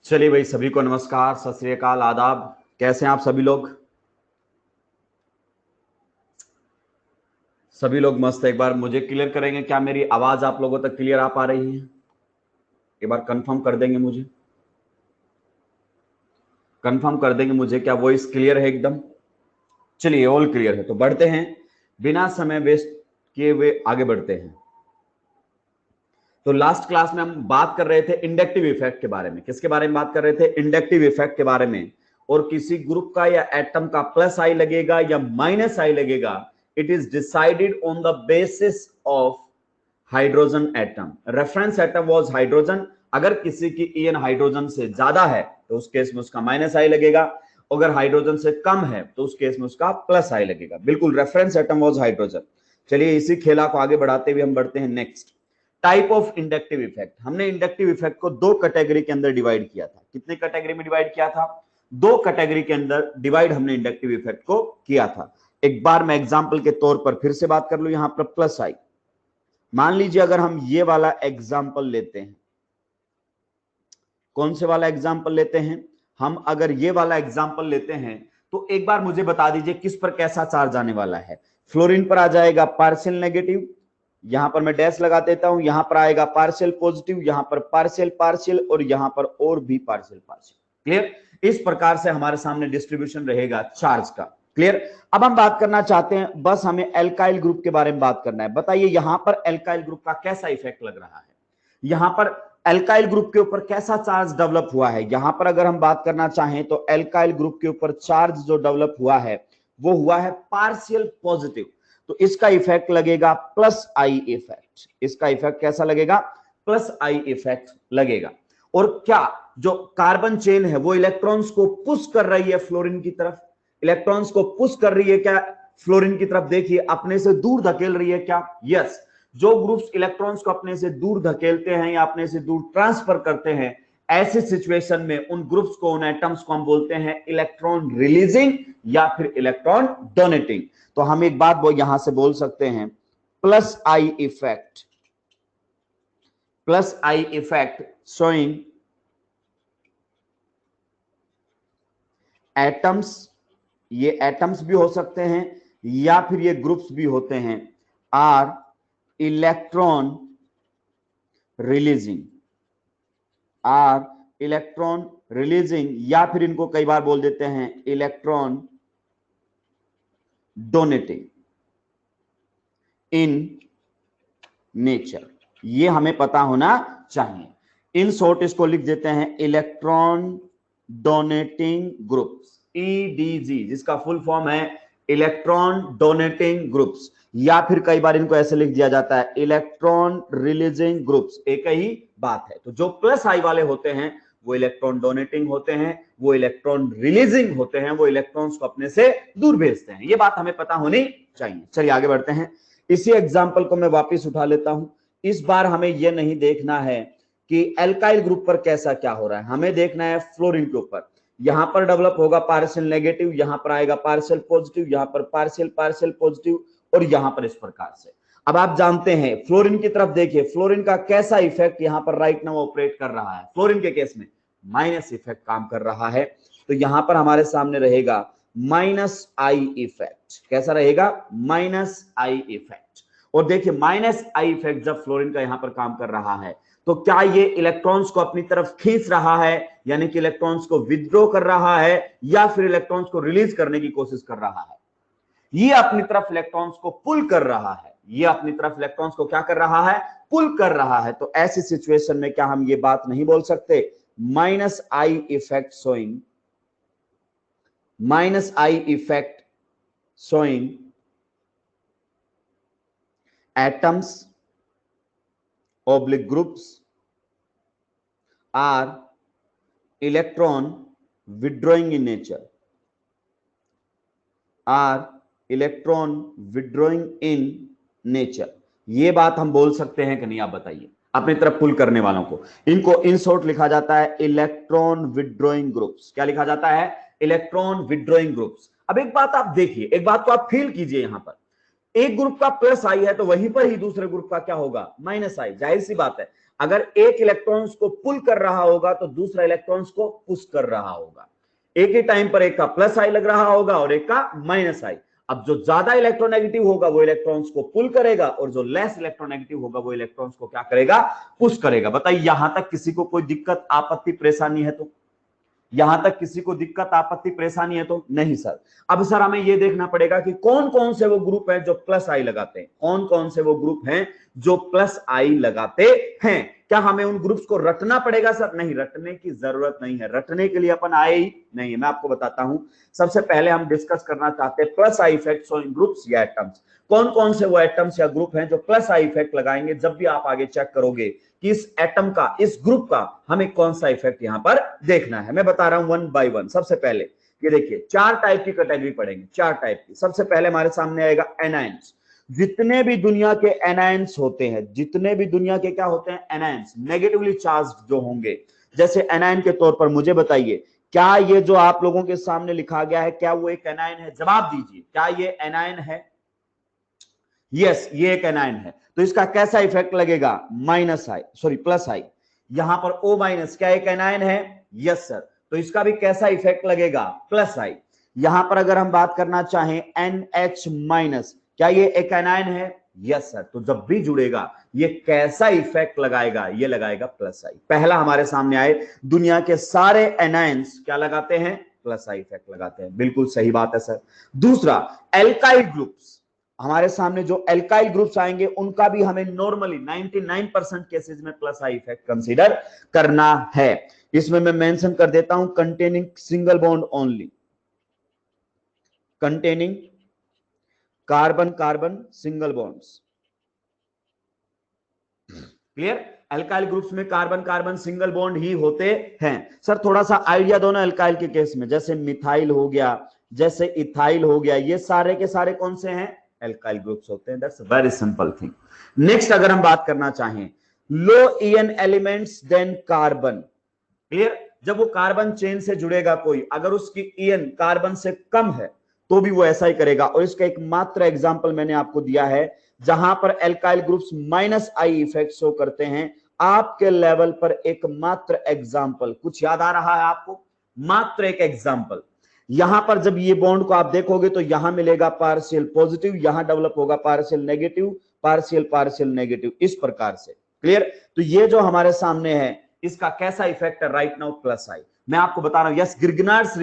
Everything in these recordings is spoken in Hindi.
चलिए भाई, सभी को नमस्कार, सत श्री अकाल, आदाब। कैसे हैं आप सभी लोग? सभी लोग मस्त। एक बार मुझे क्लियर करेंगे, क्या मेरी आवाज आप लोगों तक क्लियर आ पा रही है? एक बार कंफर्म कर देंगे मुझे, कंफर्म कर देंगे मुझे, क्या वॉइस क्लियर है एकदम? चलिए, ऑल क्लियर है तो बढ़ते हैं, बिना समय वेस्ट किए हुए आगे बढ़ते हैं। तो लास्ट क्लास में हम बात कर रहे थे इंडक्टिव इफेक्ट के बारे में। किसके बारे में बात कर रहे थे? इंडक्टिव इफेक्ट के बारे में। और किसी ग्रुप का या एटम का प्लस आई लगेगा या माइनस आई लगेगा, it is decided on the basis of hydrogen atom. Reference atom was hydrogen. अगर किसी की ईएन हाइड्रोजन से ज्यादा है तो उस केस में उसका माइनस आई लगेगा, अगर हाइड्रोजन से कम है तो उस केस में उसका प्लस आई लगेगा। बिल्कुल, रेफरेंस एटम वाज हाइड्रोजन। चलिए, इसी खेला को आगे बढ़ाते हुए हम बढ़ते हैं next type of inductive effect. हमने इंडक्टिव इफेक्ट को दो कैटेगरी के अंदर डिवाइड किया था। कितने कैटेगरी में डिवाइड किया था? दो कैटेगरी के अंदर डिवाइड हमने इंडक्टिव इफेक्ट को किया था। एक बार मैं एग्जांपल के तौर पर फिर से बात कर लूं, यहां पर प्लस आई। मान लीजिए अगर हम ये वाला एग्जांपल लेते हैं, कौन से वाला एग्जांपल लेते हैं? हम अगर ये वाला एग्जांपल लेते हैं तो एक बार मुझे बता दीजिए किस पर कैसा चार्ज आने वाला है। फ्लोरीन पर आ जाएगा पार्शियल नेगेटिव, यहां पर मैं डैश लगा देता हूं, यहां पर आएगा पार्शियल पॉजिटिव, यहां पर पार्शियल पार्शियल और यहां पर और भी पार्शियल पार्शियल। क्लियर? इस प्रकार से हमारे सामने डिस्ट्रीब्यूशन रहेगा चार्ज का। क्लियर? अब हम बात करना चाहते हैं, बस हमें एल्काइल ग्रुप के बारे में बात करना है। बताइए यहां पर एल्काइल ग्रुप का कैसा इफेक्ट लग रहा है, यहां पर एल्काइल ग्रुप के ऊपर कैसा चार्ज डेवलप हुआ है। यहां पर अगर हम बात करना चाहें तो एल्काइल ग्रुप के ऊपर चार्ज जो डेवलप हुआ है वो हुआ है पार्शियल पॉजिटिव। तो इसका इफेक्ट लगेगा प्लस आई इफेक्ट। इसका इफेक्ट कैसा लगेगा? प्लस आई इफेक्ट लगेगा। और क्या जो कार्बन चेन है वो इलेक्ट्रॉन्स को पुश कर रही है फ्लोरीन की तरफ? इलेक्ट्रॉन्स को पुश कर रही है क्या फ्लोरीन की तरफ? देखिए, अपने से दूर धकेल रही है क्या? यस। जो ग्रुप्स इलेक्ट्रॉन्स को अपने से दूर धकेलते हैं या अपने से दूर ट्रांसफर करते हैं, ऐसे सिचुएशन में उन ग्रुप्स को, उन एटम्स को हम बोलते हैं इलेक्ट्रॉन रिलीजिंग या फिर इलेक्ट्रॉन डोनेटिंग। तो हम एक बात वो यहां से बोल सकते हैं, plus I effect, plus I effect showing atoms, ये एटम्स भी हो सकते हैं या फिर ये ग्रुप्स भी होते हैं, are electron releasing, are electron releasing, या फिर इनको कई बार बोल देते हैं इलेक्ट्रॉन डोनेटिंग इन नेचर। ये हमें पता होना चाहिए। इन शॉर्ट इसको लिख देते हैं इलेक्ट्रॉन डोनेटिंग ग्रुप्स, ईडीजी, जिसका फुल फॉर्म है इलेक्ट्रॉन डोनेटिंग ग्रुप्स, या फिर कई बार इनको ऐसे लिख दिया जाता है इलेक्ट्रॉन रिलीजिंग ग्रुप्स। एक ही बात है। तो जो प्लस आई वाले होते हैं वो इलेक्ट्रॉन डोनेटिंग होते हैं, वो इलेक्ट्रॉन रिलीजिंग होते हैं, वो इलेक्ट्रॉन्स को अपने से दूर भेजते हैं। ये बात हमें पता होनी चाहिए। चलिए आगे बढ़ते हैं। इसी एग्जाम्पल को मैं वापस उठा लेता हूं। इस बार हमें यह नहीं देखना है कि एल्काइल ग्रुप पर कैसा क्या हो रहा है, हमें देखना है फ्लोरीन के ऊपर। यहां पर डेवलप होगा पार्शियल नेगेटिव, यहां पर आएगा पार्शियल पॉजिटिव, यहां पर पार्शियल पार्शियल पॉजिटिव और यहां पर इस प्रकार से। अब आप जानते हैं फ्लोरीन की तरफ देखिए, फ्लोरीन का कैसा इफेक्ट यहां पर राइट नाउ ऑपरेट कर रहा है। फ्लोरीन के केस में माइनस इफेक्ट काम कर रहा है। तो यहां पर हमारे सामने रहेगा माइनस आई इफेक्ट। कैसा रहेगा? Minus I effect. और देखिए, माइनस आई इफेक्ट जब फ्लोरीन का यहां पर काम कर रहा है तो क्या ये इलेक्ट्रॉन्स को अपनी तरफ खींच रहा है, यानी कि इलेक्ट्रॉन्स को विथड्रॉ कर रहा है, या फिर इलेक्ट्रॉन्स को रिलीज करने की कोशिश कर रहा है? ये अपनी तरफ इलेक्ट्रॉन्स को पुल कर रहा है। ये अपनी तरफ इलेक्ट्रॉन्स को क्या कर रहा है? पुल कर रहा है। तो ऐसी सिचुएशन में क्या हम ये बात नहीं बोल सकते minus I effect showing, minus I effect showing atoms oblique groups are electron withdrawing in nature, are electron withdrawing in nature। ये बात हम बोल सकते हैं कि नहीं? आप बताइए। अपनी तरफ पुल करने वालों को, इनको इन शॉर्ट लिखा जाता है इलेक्ट्रॉन विथड्रॉइंग ग्रुप्स। क्या लिखा जाता है? Electron withdrawing groups. अब एक बात आप देखिए, एक बात को आप फील कीजिए, यहां पर एक ग्रुप का प्लस आई है तो वहीं पर ही दूसरे ग्रुप का क्या होगा, माइनस आई। जाहिर सी बात है, अगर एक इलेक्ट्रॉन्स को पुल कर रहा होगा तो दूसरा इलेक्ट्रॉन्स को पुश कर रहा होगा। एक ही टाइम पर एक का प्लस आई लग रहा होगा और एक का माइनस आई। अब जो ज्यादा इलेक्ट्रोनेगेटिव होगा वो इलेक्ट्रॉन्स को पुल करेगा और जो लेस इलेक्ट्रोनेगेटिव होगा वो इलेक्ट्रॉन्स को क्या करेगा, पुश करेगा। बताइए यहां तक किसी को कोई दिक्कत आपत्ति परेशानी है तो? यहां तक किसी को दिक्कत आपत्ति परेशानी है तो? नहीं सर। अब सर हमें यह देखना पड़ेगा कि कौन कौन से वो ग्रुप हैं जो प्लस आई लगाते हैं, कौन कौन से वो ग्रुप हैं जो प्लस आई लगाते हैं। क्या हमें उन ग्रुप्स को रटना पड़ेगा सर? नहीं, रटने की जरूरत नहीं है, रटने के लिए अपन आए ही नहीं है। मैं आपको बताता हूं, सबसे पहले हम डिस्कस करना चाहते हैं plus I effects on groups या एटम्स। कौन कौन से वो एटम्स या ग्रुप हैं जो प्लस आई इफेक्ट लगाएंगे जब भी आप आगे चेक करोगे कि इस एटम का, इस ग्रुप का हमें कौन सा इफेक्ट यहां पर देखना है। मैं बता रहा हूं वन बाय वन। सबसे पहले ये देखिए, चार टाइप की कैटेगरी पढ़ेंगे, चार टाइप की। सबसे पहले हमारे सामने आएगा एनायंस। जितने भी दुनिया के एनायंस होते हैं, जितने भी दुनिया के क्या होते हैं, एनायंस, नेगेटिवली चार्ज्ड जो होंगे, जैसे एनायन के तौर पर मुझे बताइए, क्या ये जो आप लोगों के सामने लिखा गया है, क्या वो एक एनायन है? जवाब दीजिए, क्या ये एनायन है? यस, ये एक एनायन है। तो इसका कैसा इफेक्ट लगेगा, माइनस आई, सॉरी प्लस आई। यहां पर O माइनस क्या एक एनायन है? Yes sir. तो इसका भी कैसा इफेक्ट लगेगा, प्लस आई। यहां पर अगर हम बात करना चाहें NH माइनस, क्या ये एक एनायन है? Yes sir. तो जब भी जुड़ेगा ये कैसा इफेक्ट लगाएगा, ये लगाएगा प्लस आई। पहला हमारे सामने आए, दुनिया के सारे एनायंस क्या लगाते हैं, प्लस आई इफेक्ट लगाते हैं। बिल्कुल सही बात है सर। दूसरा, एल्काइल ग्रुप्स, हमारे सामने जो एल्काइल ग्रुप्स आएंगे उनका भी हमें नॉर्मली 99% केसेस में प्लस आई इफेक्ट कंसीडर करना है। इसमें मैं मेंशन कर देता हूं, containing single bond only, containing carbon carbon single bonds. Clear? Alkyl groups में कार्बन कार्बन सिंगल बॉन्ड ही होते हैं। सर थोड़ा सा आइडिया दो ना एल्काइल के केस में, जैसे मिथाइल हो गया, जैसे इथाइल हो गया, ये सारे के सारे कौन से हैं, एल्काइल ग्रुप्स होते हैं। That's very simple thing. Next अगर हम बात करना चाहें, low EN elements then carbon. Clear? जब वो कार्बन चेन से जुड़ेगा कोई, अगर उसकी ईएन कार्बन से कम है तो भी वो ऐसा ही करेगा। और इसका एक मात्र एग्जांपल मैंने आपको दिया है जहां पर alkyl groups minus I effect show करते हैं। आपके लेवल पर एक मात्र एग्जांपल, कुछ याद आ रहा है आपको? मात्र एक एग्जांपल। यहां पर जब ये बॉन्ड को आप देखोगे तो यहां मिलेगा पार्शियल पॉजिटिव, यहां डेवलप होगा partial negative, partial partial negative, इस प्रकार से। क्लियर? तो ये जो हमारे सामने है इसका कैसा इफेक्ट है, राइट नाउ प्लस आई। मैं आपको बता रहा हूं, यस, ग्रिग्नार्ड्स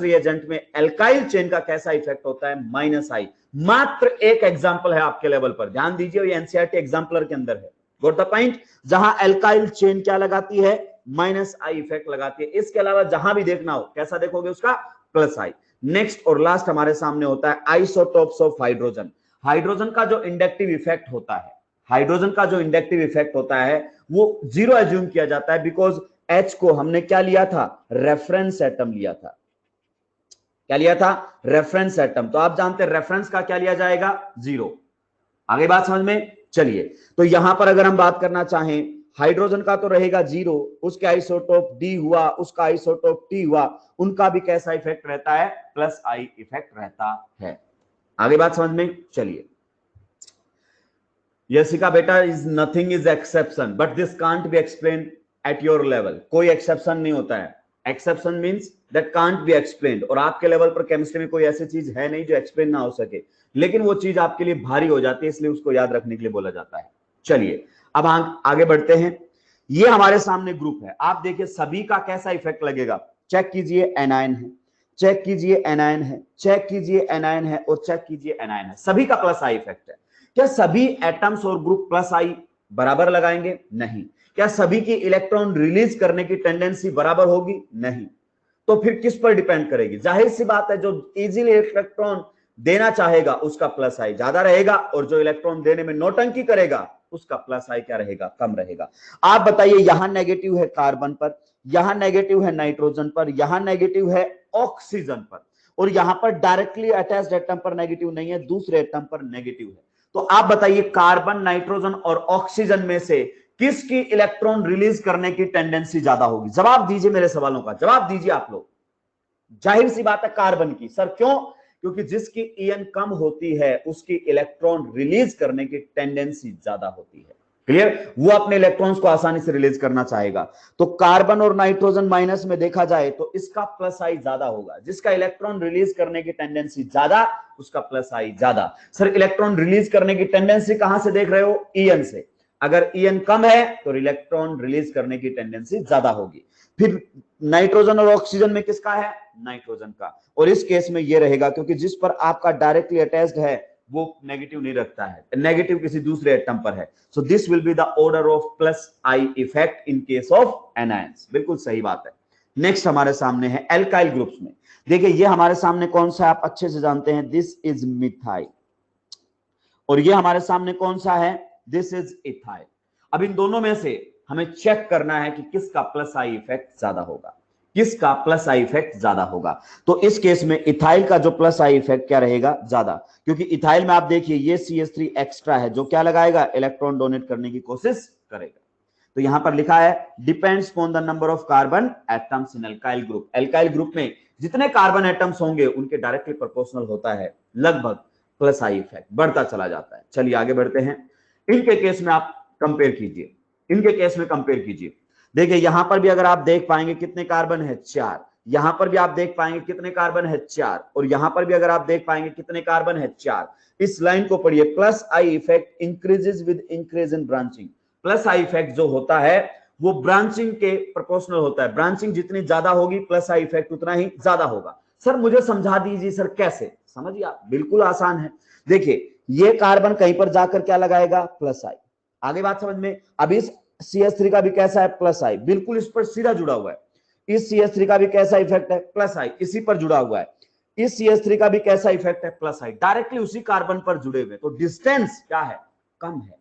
रिएजेंट में एल्काइल चेन का कैसा इफेक्ट होता है, माइनस आई। मात्र एक एग्जांपल है आपके लेवल पर, ध्यान दीजिए, ये एनसीईआरटी एग्जांपलर के अंदर है। Got the point? जहां एल्काइल चेन क्या लगाती है, माइनस आई इफेक्ट लगाती है। इसके अलावा जहां भी देखना हो कैसा देखोगे, उसका प्लस आई। नेक्स्ट और लास्ट हमारे सामने होता है आइसोटोप्स ऑफ हाइड्रोजन। हाइड्रोजन का जो इंडक्टिव इफेक्ट होता है, हाइड्रोजन का जो इंडक्टिव इफेक्ट होता है वो जीरो एज्यूम किया जाता है, बिकॉज H को हमने क्या लिया था, रेफरेंस एटम लिया था। क्या लिया था, रेफरेंस एटम। तो आप जानते हैं रेफरेंस का क्या लिया जाएगा, जीरो। आगे बात समझ में? चलिए, तो यहां पर अगर हम बात करना चाहें, हाइड्रोजन का तो रहेगा जीरो, उसके आइसोटोप D हुआ, उसका आइसोटोप T हुआ, उनका भी कैसा इफेक्ट रहता है, प्लस आई इफेक्ट रहता है। आगे बात समझ में? चलिए, यशिका बेटा, is nothing is exception but this can't be explain at your level. कोई एक्सेप्शन नहीं होता है। Exception means that can't be explained. और आपके लेवल पर केमिस्ट्री में कोई ऐसी चीज है नहीं जो एक्सप्लेन ना हो सके, लेकिन वो चीज आपके लिए भारी हो जाती है, इसलिए उसको याद रखने के लिए बोला जाता है। चलिए अब आगे बढ़ते हैं। ये हमारे सामने ग्रुप है, आप देखिए सभी का कैसा इफेक्ट लगेगा। चेक कीजिए, एनायन है, चेक कीजिए एनायन है, चेक कीजिए एनायन है, और चेक कीजिए एनायन है। सभी का प्लस आई इफेक्ट है। क्या सभी एटम्स और ग्रुप प्लस आई बराबर लगाएंगे? नहीं। क्या सभी की इलेक्ट्रॉन रिलीज करने की टेंडेंसी बराबर होगी? नहीं। तो फिर किस पर डिपेंड करेगी? जाहिर सी बात है, जो इजीली इलेक्ट्रॉन देना चाहेगा उसका प्लस आई ज्यादा रहेगा, और जो इलेक्ट्रॉन देने में नौटंकी करेगा उसका प्लस आई क्या रहेगा, कम रहेगा। आप बताइए, यहां नेगेटिव है कार्बन पर, यहां नेगेटिव है नाइट्रोजन पर, यहां नेगेटिव है ऑक्सीजन पर, और यहां पर डायरेक्टली अटैच्ड एटम पर नेगेटिव नहीं है, दूसरे एटम पर नेगेटिव है। तो आप बताइए, कार्बन, नाइट्रोजन और ऑक्सीजन में से किसकी इलेक्ट्रॉन रिलीज करने की टेंडेंसी ज्यादा होगी? जवाब दीजिए, मेरे सवालों का जवाब दीजिए आप लोग। जाहिर सी बात है कार्बन की। सर क्यों? क्योंकि जिसकी EN कम होती है उसकी इलेक्ट्रॉन रिलीज करने की टेंडेंसी ज्यादा होती है। क्लियर? वो अपने इलेक्ट्रॉन्स को आसानी से रिलीज करना चाहेगा। तो कार्बन और नाइट्रोजन माइनस में देखा जाए तो इसका प्लस आई ज्यादा होगा। जिसका इलेक्ट्रॉन रिलीज करने की टेंडेंसी ज्यादा उसका प्लस आई ज्यादा। सर इलेक्ट्रॉन रिलीज करने की टेंडेंसी कहां से देख रहे हो? EN से। अगर EN कम है तो इलेक्ट्रॉन रिलीज करने की टेंडेंसी ज्यादा होगी। फिर नाइट्रोजन और ऑक्सीजन में किसका है? नाइट्रोजन का। और इस केस में यह रहेगा क्योंकि जिस पर आपका डायरेक्टली अटैच्ड है वो नेगेटिव नहीं रखता है, नेगेटिव किसी दूसरे एटम पर है। So this will be the order of plus I effect in case of anions. बिल्कुल सही बात है। नेक्स्ट हमारे सामने है एल्काइल ग्रुप्स में। देखिए ये हमारे सामने कौन सा आप अच्छे से जानते हैं, दिस इज मिथाइल। और ये हमारे सामने कौन सा है? This is ethyl. अब इन दोनों में से हमें चेक करना है कि किसका प्लस आई इफेक्ट ज्यादा होगा, किसका प्लस आई इफेक्ट ज्यादा होगा। तो इस केस में इथाइल का जो प्लस आई इफेक्ट क्या रहेगा? ज्यादा, क्योंकि इथाइल में आप देखिए ये CH3 एक्स्ट्रा है जो क्या लगाएगा? इलेक्ट्रॉन डोनेट करने की कोशिश करेगा। तो यहां पर लिखा है depends on the number of carbon atoms in alkyl group. Alkyl group में जितने कार्बन एटम्स होंगे उनके डायरेक्टली प्रोपोर्शनल होता है लगभग प्लस आई इफेक्ट, बढ़ता चला जाता है। चलिए आगे बढ़ते हैं। इनके केस में आप कंपेयर कीजिए, इनके केस में कंपेयर कीजिए। देखिए यहां पर भी अगर आप देख पाएंगे कितने कार्बन है? 4। यहां पर भी आप देख पाएंगे कितने कार्बन है? 4। और यहां पर भी अगर आप देख पाएंगे कितने कार्बन है? 4। इस लाइन को पढ़िए, plus I effect increases with increase in branching. Plus I effect जो होता है वो ब्रांचिंग के प्रोपोर्शनल होता है। ब्रांचिंग जितनी ज्यादा होगी प्लस आई इफेक्ट उतना ही ज्यादा होगा। सर मुझे समझा दीजिए सर कैसे? समझिए आप, बिल्कुल आसान है। देखिए ये कार्बन कहीं पर जाकर क्या लगाएगा? प्लस आई। आगे बात समझ में? अब इस CH3 का भी कैसा है? प्लस आई, बिल्कुल इस पर सीधा जुड़ा हुआ है। इस CH3 का भी कैसा इफेक्ट है? प्लस आई, इसी पर जुड़ा हुआ है। इस CH3 का भी कैसा इफेक्ट है? प्लस आई, डायरेक्टली उसी कार्बन पर जुड़े हुए। तो डिस्टेंस क्या है? कम है।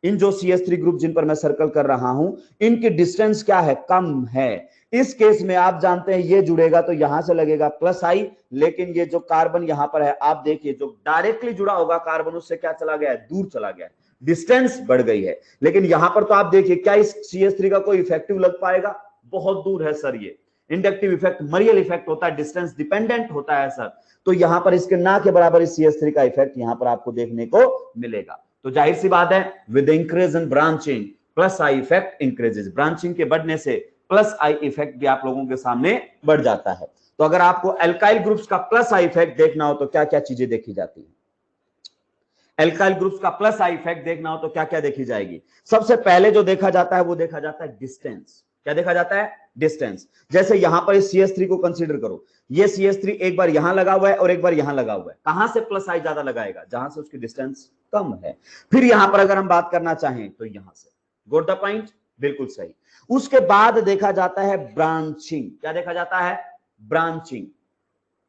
इन जो CH3 ग्रुप जिन पर मैं सर्कल कर रहा हूं इनकी डिस्टेंस क्या है? कम है। इस केस में आप जानते हैं ये जुड़ेगा तो यहां से लगेगा प्लस आई, लेकिन ये जो कार्बन यहां पर है आप देखिए जो डायरेक्टली जुड़ा होगा कार्बन उससे क्या चला गया है? दूर चला गया है, डिस्टेंस बढ़ गई है। लेकिन यहां पर तो आप देखिए क्या इस CH3 का कोई इफेक्टिव लग पाएगा? बहुत दूर है सर। ये इंडक्टिव इफेक्ट मरियल इफेक्ट होता है, डिस्टेंस डिपेंडेंट होता है सर। तो यहां पर इसके ना के बराबर इस CH3 का इफेक्ट यहां पर आपको देखने को मिलेगा। तो जाहिर सी बात है with increase in branching plus I effect increases. Branching के बढ़ने से प्लस आई इफेक्ट भी आप लोगों के सामने बढ़ जाता है। तो अगर आपको एल्काइल ग्रुप्स का प्लस आई इफेक्ट देखना हो तो क्या क्या चीजें देखी जाती है? एल्काइल ग्रुप्स का प्लस आई इफेक्ट देखना हो तो क्या क्या देखी जाएगी? सबसे पहले जो देखा जाता है वो देखा जाता है डिस्टेंस। क्या देखा जाता है? डिस्टेंस। जैसे यहां पर इस CH3 को कंसीडर करो, ये CH3 एक बार यहां लगा हुआ है और एक बार यहां लगा हुआ है। कहां से प्लस आई ज्यादा लगाएगा? जहां से उसकी डिस्टेंस कम है। फिर यहां पर अगर हम बात करना चाहें तो यहां से। Got the point? बिल्कुल सही। उसके बाद देखा जाता है ब्रांचिंग। क्या देखा जाता है? ब्रांचिंग।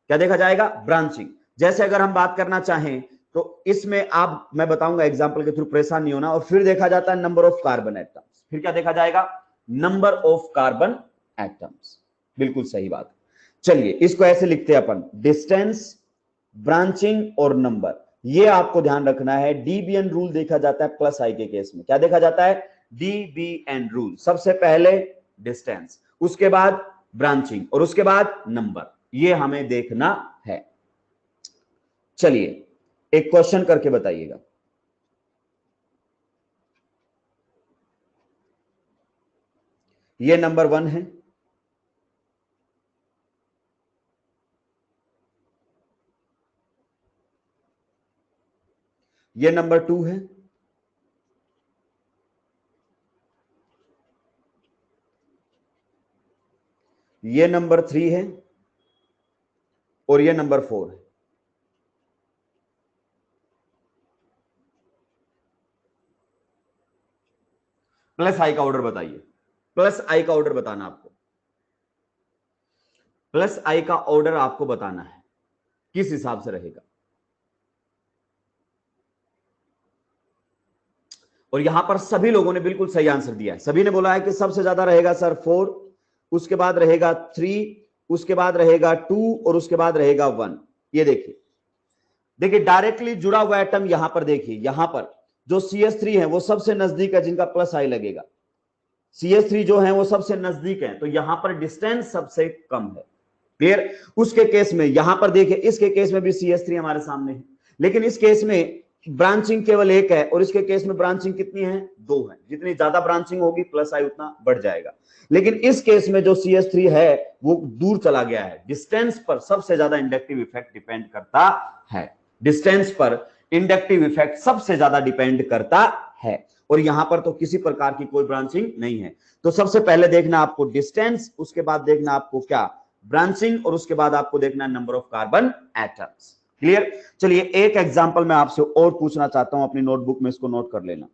क्या देखा जाएगा? ब्रांचिंग। जैसे अगर हम बात करना चाहें तो इसमें आप, मैं बताऊंगा एग्जांपल के थ्रू, परेशान नहीं होना। और फिर देखा जाता है नंबर ऑफ कार्बन एटम्स। फिर क्या देखा जाएगा? Number of carbon atoms. बिल्कुल सही बात। चलिए इसको ऐसे लिखते हैं अपन, डिस्टेंस, ब्रांचिंग और नंबर। ये आपको ध्यान रखना है। DBN रूल देखा जाता है प्लस आई के केस में। क्या देखा जाता है? DBN rule. सबसे पहले डिस्टेंस, उसके बाद ब्रांचिंग और उसके बाद नंबर। ये हमें देखना है। चलिए एक क्वेश्चन करके बताइएगा। ये नंबर 1 है, ये नंबर 2 है, ये नंबर 3 है और ये नंबर 4 है। प्लस आई का ऑर्डर बताइए। प्लस आई का ऑर्डर बताना आपको। प्लस आई का ऑर्डर आपको बताना है किस हिसाब से रहेगा। और यहां पर सभी लोगों ने बिल्कुल सही आंसर दिया है। सभी ने बोला है कि सबसे ज्यादा रहेगा सर 4, उसके बाद रहेगा 3, उसके बाद रहेगा 2 और उसके बाद रहेगा 1। ये देखिए, देखिए डायरेक्टली जुड़ा हुआ एटम यहां पर देखिए, यहां पर जो CH3 है वो सबसे नजदीक है जिनका प्लस आई लगेगा। CH3 जो है वो सबसे नजदीक है, तो यहां पर डिस्टेंस सबसे कम है। क्लियर। उसके केस में यहां पर देखिए, इसके केस में भी CH3 हमारे सामने है, लेकिन इस केस में ब्रांचिंग केवल एक है और इसके केस में ब्रांचिंग कितनी है, 2 है। जितनी ज्यादा ब्रांचिंग होगी प्लस आई उतना बढ़ जाएगा। लेकिन इस केस में जो CH3 है वो दूर चला गया है। डिस्टेंस पर सबसे ज्यादा इंडक्टिव इफेक्ट डिपेंड करता है, डिस्टेंस पर इंडक्टिव इफेक्ट सबसे ज्यादा डिपेंड करता है। और यहां पर तो किसी प्रकार की कोई ब्रांचिंग नहीं है। तो सबसे पहले देखना आपको डिस्टेंस, उसके बाद देखना आपको क्या, ब्रांचिंग, और उसके बाद आपको देखना number of carbon atoms. Clear. चलिए एक एग्जांपल मैं आपसे और पूछना चाहता हूं, अपनी नोटबुक में इसको नोट कर लेना।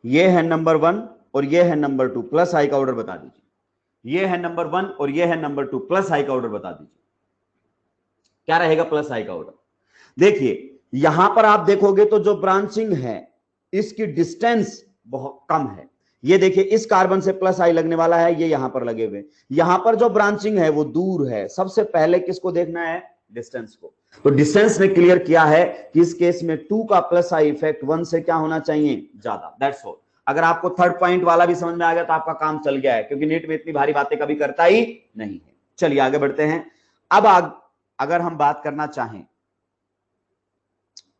ये है नंबर 1 और ये है नंबर 2, प्लस आई का ऑर्डर बता दीजिए। ये है नंबर 1 और ये है नंबर 2, प्लस आई का ऑर्डर बता दीजिए। क्या रहेगा प्लस आई का ऑर्डर? देखिए यहां पर आप देखोगे तो जो ब्रांचिंग है इसकी डिस्टेंस बहुत कम है। ये देखिए इस कार्बन से प्लस आई लगने वाला है, ये यहां पर लगे हुए। यहां पर जो ब्रांचिंग है वो दूर है। सबसे पहले किसको देखना है, डिस्टेंस को। तो डिस्टेंस ने क्लियर किया है कि इस केस में 2 का प्लस आई इफेक्ट 1 से क्या होना चाहिए, ज्यादा। That's all. अगर आपको थर्ड पॉइंट वाला भी समझ में आ गया तो आपका काम चल गया है, क्योंकि नीट में इतनी भारी बातें कभी करता ही नहीं है। चलिए आगे बढ़ते हैं। अब अगर हम बात करना चाहें,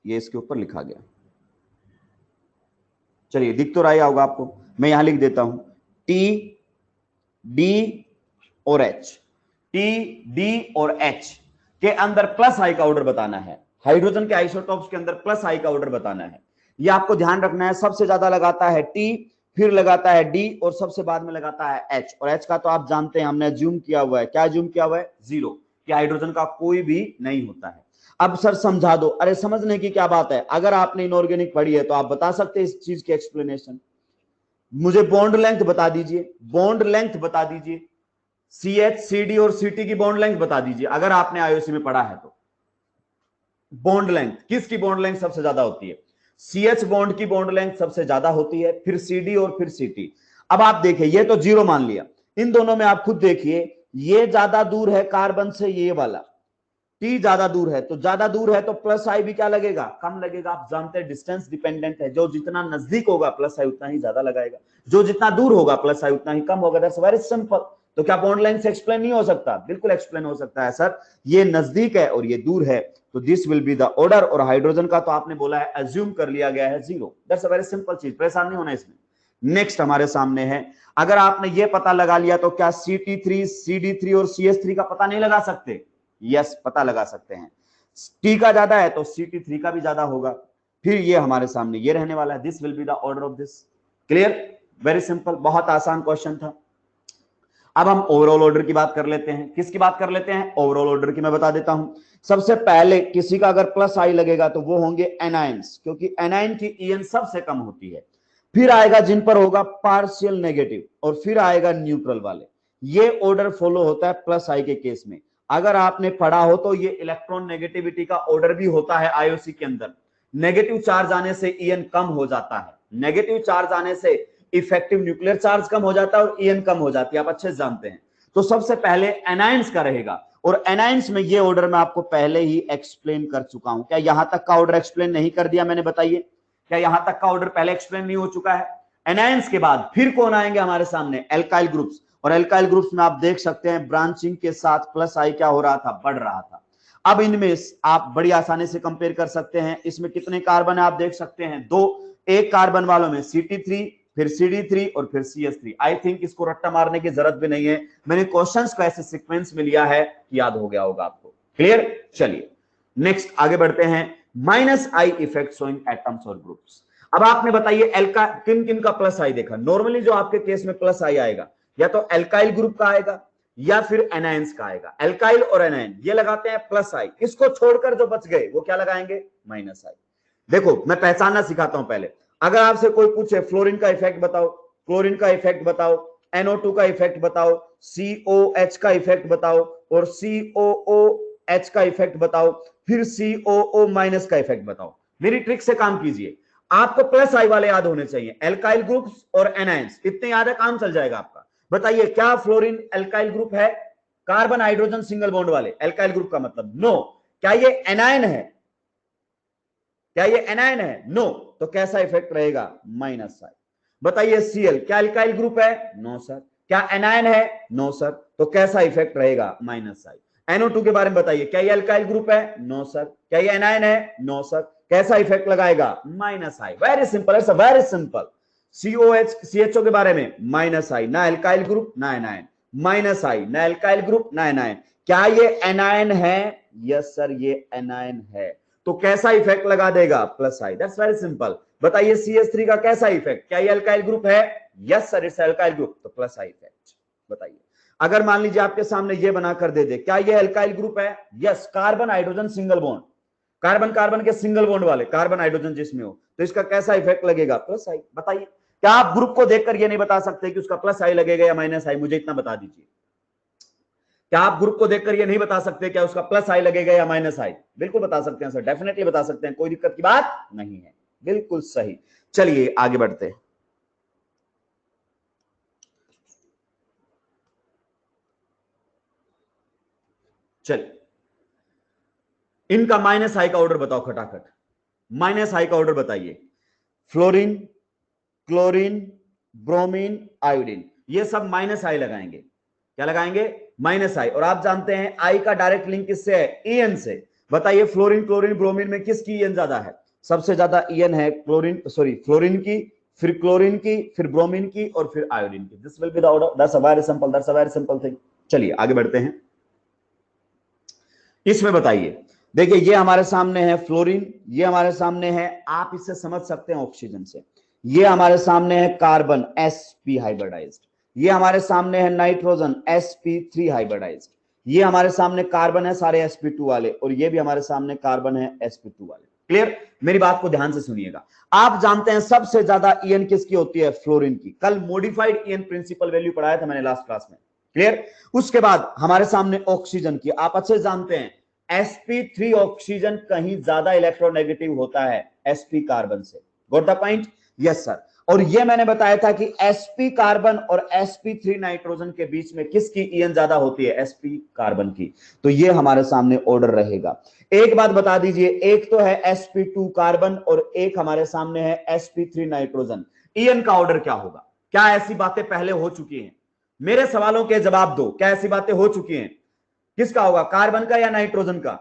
ये इसके ऊपर लिखा गया, चलिए दिख तो रहा होगा आपको, मैं यहां लिख देता हूं T D और H। T D और H के अंदर प्लस आई का ऑर्डर बताना है। हाइड्रोजन के आइसोटॉप्स के अंदर प्लस आई का ऑर्डर बताना है। ये आपको ध्यान रखना है। सबसे ज्यादा लगाता है T, फिर लगाता है D और सबसे बाद में लगाता है H। और H का तो आप जानते हैं, हमने ज्यूम किया हुआ है। क्या ज्यूम किया हुआ है, 0, कि हाइड्रोजन का कोई भी नहीं होता है। अब सर समझा दो। अरे समझने की क्या बात है, अगर आपने इनऑर्गेनिक पढ़ी है तो आप बता सकते हैं इस चीज की एक्सप्लेनेशन। मुझे बॉन्ड लेंथ बता दीजिए, बॉन्ड लेंथ बता दीजिए। CH CD और CT की बॉन्ड लेंथ बता दीजिए, अगर आपने आईओसी में पढ़ा है तो। बॉन्ड लेंथ, किसकी बॉन्ड लेंथ सबसे ज्यादा होती है, CH बॉन्ड की बॉन्ड लेंथ सबसे ज्यादा होती है, फिर CD और फिर CT। अब आप देखिए ये तो 0 मान लिया। इन दोनों में आप खुद देखिए, ये ज्यादा दूर है कार्बन से, ये वाला T ज्यादा दूर है, तो ज्यादा दूर है तो प्लस आई भी क्या लगेगा, कम लगेगा। आप जानते हैं डिस्टेंस डिपेंडेंट है, जो जितना नजदीक होगा प्लस आई उतना ही ज्यादा लगाएगा, जो जितना दूर होगा प्लस आई उतना ही कम होगा। That's very simple. तो क्या बॉन्ड लाइन से एक्सप्लेन नहीं हो सकता, बिल्कुल एक्सप्लेन हो सकता है सर। ये नजदीक है और ये दूर है, तो this will be the order. और हाइड्रोजन का तो आपने बोला है, अज्यूम कर लिया गया है 0। दैट्स अ वेरी सिंपल चीज, परेशान नहीं होना इसमें। नेक्स्ट हमारे सामने है, अगर आपने ये पता लगा लिया तो क्या CT3 CD3 और CH3 का पता नहीं लगा सकते? यस, पता लगा सकते हैं। T का ज्यादा है तो CT3 का भी ज्यादा होगा। फिर ये हमारे सामने ये रहने वाला है, this will be the order of this. Clear, very simple, बहुत आसान क्वेश्चन था। अब हम ओवरऑल ऑर्डर की बात कर लेते हैं। किसकी बात कर लेते हैं, ओवरऑल ऑर्डर की। मैं बता देता हूं, सबसे पहले किसी का अगर प्लस आई लगेगा तो वो होंगे एनायंस, क्योंकि एनायन की EN सबसे कम होती है। फिर आएगा जिन पर होगा पार्शियल नेगेटिव, और फिर आएगा न्यूट्रल वाले। ये ऑर्डर फॉलो होता है प्लस आई के केस में। अगर आपने पढ़ा हो तो ये इलेक्ट्रॉन नेगेटिविटी का ऑर्डर भी होता है आईओसी के अंदर। नेगेटिव चार्ज आने से EN कम हो जाता है, नेगेटिव चार्ज आने से इफेक्टिव न्यूक्लियर चार्ज कम हो जाता है और EN कम हो जाती है, आप अच्छे से जानते हैं। तो सबसे पहले एनायंस का रहेगा, और एनायंस में ये ऑर्डर मैं आपको पहले ही एक्सप्लेन कर चुका हूं। क्या यहां तक का ऑर्डर एक्सप्लेन नहीं कर दिया मैंने, बताइए, क्या यहां तक का ऑर्डर पहले एक्सप्लेन नहीं हो चुका है? एनायंस के बाद फिर कौन आएंगे हमारे सामने, एल्काइल ग्रुप्स। और एल्काइल ग्रुप्स में आप देख सकते हैं ब्रांचिंग के साथ प्लस आई क्या हो रहा था, बढ़ रहा था। अब इनमें आप बड़ी आसानी से कंपेयर कर सकते हैं। इसमें कितने कार्बन है आप देख सकते हैं, 2। एक कार्बन वालों में CT3, फिर CD3 और फिर CH3। आई थिंक इसको रट्टा मारने की जरूरत भी नहीं है, मैंने क्वेश्चंस को ऐसे सीक्वेंस में लिया है, याद हो गया होगा आपको। क्लियर, चलिए नेक्स्ट आगे बढ़ते हैं। Minus I effect showing atoms और ग्रुप्स। अब आपने बताइए एल्का किन किन का प्लस आई देखा। नॉर्मली जो आपके केस में प्लस आई आएगा, या तो एल्काइल ग्रुप का आएगा या फिर एनायंस का आएगा। एल्काइल और एनायन ये लगाते हैं प्लस आई, इसको छोड़कर जो बच गए वो क्या लगाएंगे, माइनस आई। देखो मैं पहचानना सिखाता हूं पहले। अगर आपसे कोई पूछे फ्लोरीन का इफेक्ट बताओ, क्लोरीन का इफेक्ट बताओ, NO2 का इफेक्ट बताओ, COH का इफेक्ट बताओ, और COOH का इफेक्ट बताओ, फिर COO माइनस का इफेक्ट बताओ। मेरी ट्रिक से काम कीजिए। आपको प्लस आई वाले याद होने चाहिए, एल्काइल ग्रुप्स और एनायंस, इतने याद है काम चल जाएगा आपका। बताइए क्या फ्लोरीन एल्काइल ग्रुप है? कार्बन हाइड्रोजन सिंगल बॉन्ड वाले एल्काइल ग्रुप का मतलब नो। क्या ये एनायन है? क्या ये एनायन है? नो। तो कैसा इफेक्ट रहेगा? Minus I. बताइए सीएल क्या एल्काइल ग्रुप है? No sir. क्या एनायन है? No sir. तो कैसा इफेक्ट रहेगा? माइनस आई। NO2 के बारे में बताइए, क्या ये अल्काइल ग्रुप है? No sir. क्या ये एनायन है? No sir. कैसा इफेक्ट लगाएगा? Minus I. Very simple, it's very simple. COH CHO के बारे में माइनस आई, ना अल्काइल ग्रुप ना एनायन, माइनस आई, ना अल्काइल ग्रुप ना एनायन। क्या ये एनायन है? यस सर ये एनायन है। तो कैसा इफेक्ट लगा देगा? Plus I. That's very simple. बताइए CH3 का कैसा इफेक्ट? क्या ये अल्काइल ग्रुप है? Yes sir it's alkyl group, तो प्लस आई इफेक्ट। बताइए अगर मान लीजिए आपके सामने ये बनाकर दे दे, क्या ये अल्काइल ग्रुप है? Yes, carbon hydrogen single bond, carbon carbon के सिंगल बॉन्ड वाले, कार्बन हाइड्रोजन जिसमें हो, तो इसका कैसा इफेक्ट लगेगा? प्लस आई। बताइए क्या आप ग्रुप को देखकर ये नहीं बता सकते कि उसका प्लस आई लगेगा या माइनस आई? मुझे इतना बता दीजिए। क्या आप ग्रुप को देखकर ये नहीं बता सकते क्या उसका प्लस आई लगेगा या माइनस आई? बिल्कुल बता सकते हैं सर, डेफिनेटली बता सकते हैं, कोई दिक्कत की बात नहीं है। बिल्कुल सही। चलिए आगे बढ़ते हैं। चलिए इनका माइनस आई का ऑर्डर बताओ खटाखट। माइनस आई का ऑर्डर बताइए। फ्लोरीन, क्लोरीन, ब्रोमीन, आयोडीन, ये सब माइनस आई लगाएंगे। क्या लगाएंगे? माइनस आई। और आप जानते हैं आई का डायरेक्ट लिंक किससे है? ईएन से। बताइए फ्लोरीन, क्लोरीन, ब्रोमीन में किसकी ईएन ज्यादा है? सबसे ज्यादा ईएन है क्लोरीन, सॉरी फ्लोरीन की, फिर क्लोरीन की, फिर ब्रोमीन की, और फिर आयोडीन की। This will be the order. That's a very simple, that's a very simple thing. चलिए आगे बढ़ते हैं। इसमें बताइए, देखिए ये हमारे सामने है फ्लोरीन, ये हमारे सामने है, आप इससे समझ सकते हैं ऑक्सीजन से, ये हमारे सामने है कार्बन sp हाइब्रिडाइज्ड, ये हमारे सामने है नाइट्रोजन sp3 हाइब्रिडाइज्ड, ये हमारे सामने कार्बन है सारे sp2 वाले, और ये भी हमारे सामने कार्बन है sp2 वाले। क्लियर? मेरी बात को ध्यान से सुनिएगा। आप जानते हैं सबसे ज्यादा ईएन किसकी होती है? फ्लोरीन की। कल मॉडिफाइड ईएन प्रिंसिपल वैल्यू पढ़ाया था मैंने लास्ट क्लास में। क्लियर? उसके बाद हमारे सामने ऑक्सीजन की, आप अच्छे जानते हैं sp3 ऑक्सीजन कहीं ज्यादा इलेक्ट्रोनेगेटिव होता है sp कार्बन से। Got the point? Yes sir. और ये मैंने बताया था कि sp कार्बन और sp3 नाइट्रोजन के बीच में किसकी ईएन ज्यादा होती है? sp कार्बन की। तो ये हमारे सामने ऑर्डर रहेगा। एक बात बता दीजिए, एक तो है sp2 कार्बन और एक हमारे सामने है sp3 नाइट्रोजन, ईएन का ऑर्डर क्या होगा? क्या ऐसी बातें पहले हो चुकी हैं? मेरे सवालों के जवाब दो, क्या ऐसी बातें हो चुकी हैं? किसका होगा, कार्बन का या नाइट्रोजन का?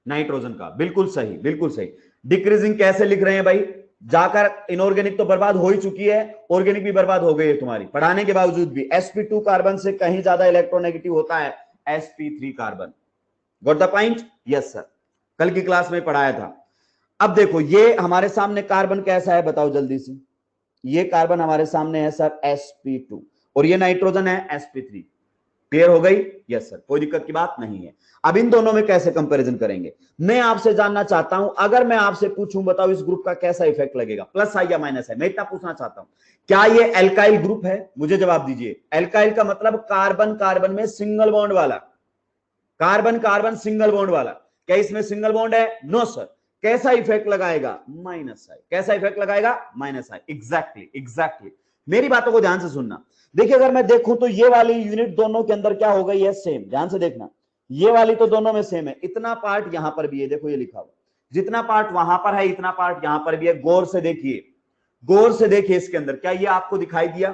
नाइट्रोजन का। बिल्कुल सही, बिल्कुल सही। डिक्रीजिंग कैसे लिख रहे हैं भाई? जाकर इनऑर्गेनिक तो बर्बाद हो ही चुकी है, ऑर्गेनिक भी बर्बाद हो गई है तुम्हारी, पढ़ाने के बावजूद भी। sp2 कार्बन से कहीं ज्यादा इलेक्ट्रोनेगेटिव होता है sp3 carbon. Got the point? Yes sir, कल की क्लास में पढ़ाया था। अब देखो ये हमारे सामने कार्बन कैसा है बताओ जल्दी से। ये कार्बन हमारे सामने है सर sp2, और ये नाइट्रोजन है sp3। क्लियर हो गई? यस सर, कोई दिक्कत की बात नहीं है। अब इन दोनों में कैसे कंपैरिजन करेंगे, मैं आपसे जानना चाहता हूं। अगर मैं आपसे पूछूं बताओ इस ग्रुप का कैसा इफेक्ट लगेगा, प्लस आई या माइनस आई, मैं इतना पूछना चाहता हूं। क्या ये एल्काइल ग्रुप है? मुझे जवाब दीजिए। एल्काइल का मतलब कार्बन कार्बन में सिंगल बॉन्ड वाला, कार्बन कार्बन सिंगल बॉन्ड वाला। क्या इसमें सिंगल बॉन्ड है? No sir. कैसा इफेक्ट लगाएगा? Minus I. कैसा इफेक्ट लगाएगा? Minus I. Exactly, exactly. मेरी बातों को ध्यान से सुनना। देखिए अगर मैं देखूं तो ये वाली यूनिट दोनों के अंदर क्या हो गई है? सेम। ध्यान से देखना, ये वाली तो दोनों में सेम है। इतना पार्ट यहां पर भी है, देखो ये लिखा हुआ, जितना पार्ट वहां पर है इतना पार्ट यहां पर भी है। गौर से देखिए, गौर से देखिए इसके अंदर, क्या ये आपको दिखाई दिया?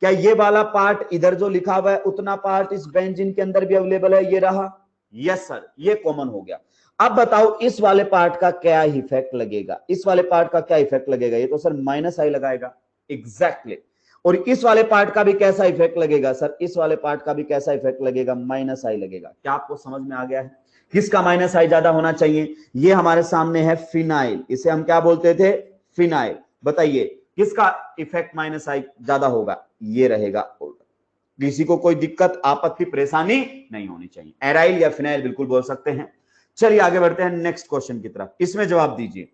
क्या ये वाला पार्ट इधर जो लिखा हुआ है उतना पार्ट इस बेंजीन के अंदर भी अवेलेबल है? ये रहा। यस सर, ये कॉमन हो गया। अब बताओ इस वाले पार्ट का क्या इफेक्ट लगेगा? इस वाले पार्ट का क्या इफेक्ट लगेगा? ये तो सर माइनस आई लगाएगा। एग्जैक्टली। और इस वाले पार्ट का भी कैसा इफेक्ट लगेगा सर? इस वाले पार्ट का भी कैसा इफेक्ट लगेगा? माइनस आई लगेगा। क्या आपको समझ में आ गया है? किसका माइनस आई ज्यादा होना चाहिए? ये हमारे सामने है फिनाइल, इसे हम क्या बोलते थे? फिनाइल। बताइए किसका इफेक्ट माइनस आई ज्यादा होगा? ये रहेगा। किसी को कोई दिक्कत, आपत्ति, परेशानी नहीं होनी चाहिए। एराइल या फिनाइल बिल्कुल बोल सकते हैं। चलिए आगे बढ़ते हैं नेक्स्ट क्वेश्चन की तरफ। इसमें जवाब दीजिए।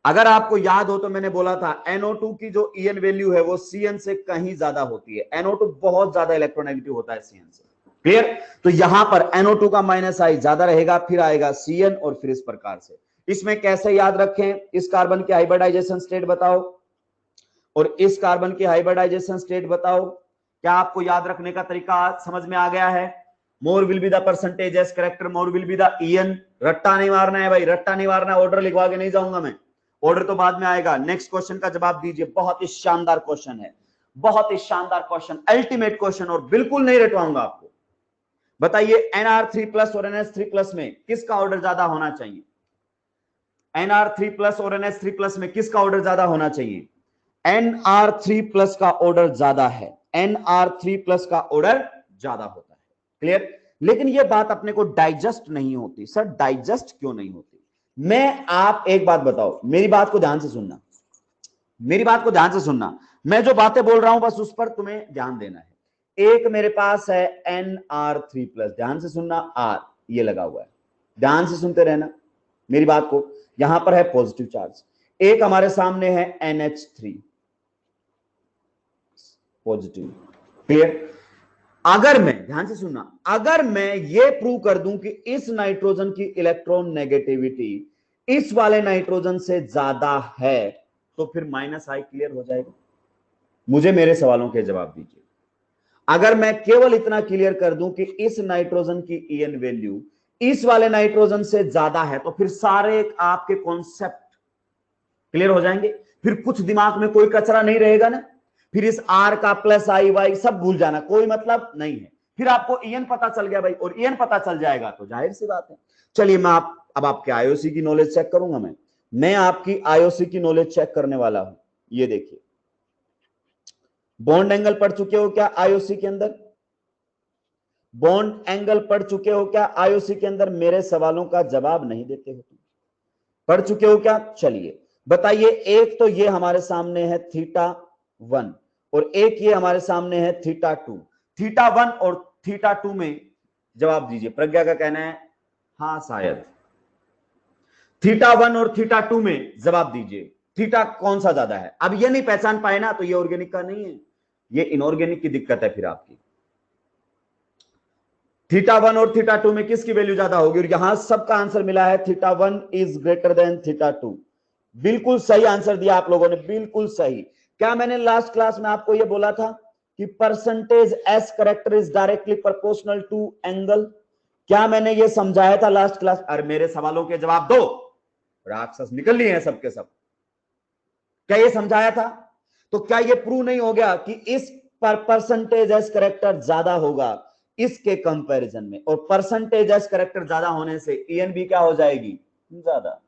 अगर आपको याद हो तो मैंने बोला था NO2 की जो ईएन वैल्यू है वो CN से कहीं ज्यादा होती है। NO2 बहुत ज्यादा इलेक्ट्रोनेगेटिव होता है CN से। क्लियर? तो यहां पर NO2 का माइनस आई ज्यादा रहेगा, फिर आएगा CN और फिर इस प्रकार से। इसमें कैसे याद रखें, इस कार्बन की हाइब्रिडाइजेशन स्टेट बताओ और इस कार्बन की हाइब्रिडाइजेशन स्टेट बताओ। क्या आपको याद रखने का तरीका समझ में आ गया है? More will be the percentage S character, more will be the EN. रट्टा नहीं मारना है भाई, रट्टा नहीं मारना है। ऑर्डर लिखवा के नहीं जाऊंगा मैं, ऑर्डर तो बाद में आएगा। नेक्स्ट क्वेश्चन का जवाब दीजिए, बहुत ही शानदार क्वेश्चन है, बहुत ही शानदार क्वेश्चन, अल्टीमेट क्वेश्चन, और बिल्कुल नहीं रटवाऊंगा आपको। बताइए NR3+ और NH3+ में किसका ऑर्डर ज्यादा होना चाहिए? NR3+ और NH3+ में किसका ऑर्डर ज्यादा होना चाहिए? NR3+ का ऑर्डर ज्यादा है, NR3+ का ऑर्डर ज्यादा होता है। क्लियर? लेकिन यह बात अपने को डाइजेस्ट नहीं होती। सर डाइजेस्ट क्यों नहीं होती? मैं आप एक बात बताओ, मेरी बात को ध्यान से सुनना, मेरी बात को ध्यान से सुनना। मैं जो बातें बोल रहा हूं बस उस पर तुम्हें ध्यान देना है। एक मेरे पास है NR3+, ध्यान से सुनना, R ये लगा हुआ है, ध्यान से सुनते रहना मेरी बात को। यहां पर है पॉजिटिव चार्ज। एक हमारे सामने है NH3 पॉजिटिव। क्लियर? अगर मैं, ध्यान से सुनना, अगर मैं ये प्रूव कर दूं कि इस नाइट्रोजन की इलेक्ट्रॉन नेगेटिविटी इस वाले नाइट्रोजन से ज्यादा है, तो फिर -I क्लियर हो जाएगा। मुझे मेरे सवालों के जवाब दीजिए। अगर मैं केवल इतना क्लियर कर दूं कि इस नाइट्रोजन की EN वैल्यू इस वाले नाइट्रोजन से ज्यादा है, तो फिर सारे आपके कॉन्सेप्ट क्लियर हो जाएंगे। फिर कुछ दिमाग में कोई कचरा नहीं रहेगा ना। फिर इस R का +I सब भूल जाना, कोई मतलब नहीं है। फिर आपको EN पता चल गया भाई, और EN पता चल जाएगा तो जाहिर सी बात है। चलिए मैं अब आपके IOC की नॉलेज चेक करूंगा। मैं आपकी IOC की नॉलेज चेक करने वाला हूं। ये देखिए, बॉन्ड एंगल पढ़ चुके हो क्या IOC के अंदर? बॉन्ड एंगल पढ़ चुके हो क्या IOC के अंदर? मेरे सवालों का जवाब नहीं देते हो तुम, पढ़ चुके हो क्या? चलिए बताइए। एक तो ये हमारे सामने है θ1 और एक ये हमारे सामने है θ2। θ1 और θ2 में जवाब दीजिए। प्रज्ञा का कहना है हाँ शायद। θ1 और θ2 में जवाब दीजिए, थीटा कौन सा ज्यादा है? अब ये नहीं पहचान पाए ना, तो ये ऑर्गेनिक का नहीं है, ये इनऑर्गेनिक की दिक्कत है। फिर आपकी θ1 और θ2 में किसकी वैल्यू ज्यादा होगी? और यहां सबका आंसर मिला है θ1 इज ग्रेटर देन θ2। बिल्कुल सही आंसर दिया आप लोगों ने, बिल्कुल सही। क्या मैंने लास्ट क्लास में आपको यह बोला था कि percentage S character is directly proportional to angle? क्या मैंने ये समझाया था लास्ट क्लास? अरे मेरे सवालों के जवाब दो, राक्षस निकल लिए हैं सबके सब। क्या ये समझाया था? तो क्या ये प्रूव नहीं हो गया कि इस पर परसेंटेज एस करेक्टर ज्यादा होगा इसके कंपैरिजन में, और परसेंटेज एस करेक्टर ज्यादा होने से EN भी क्या हो जाएगी? ज्यादा।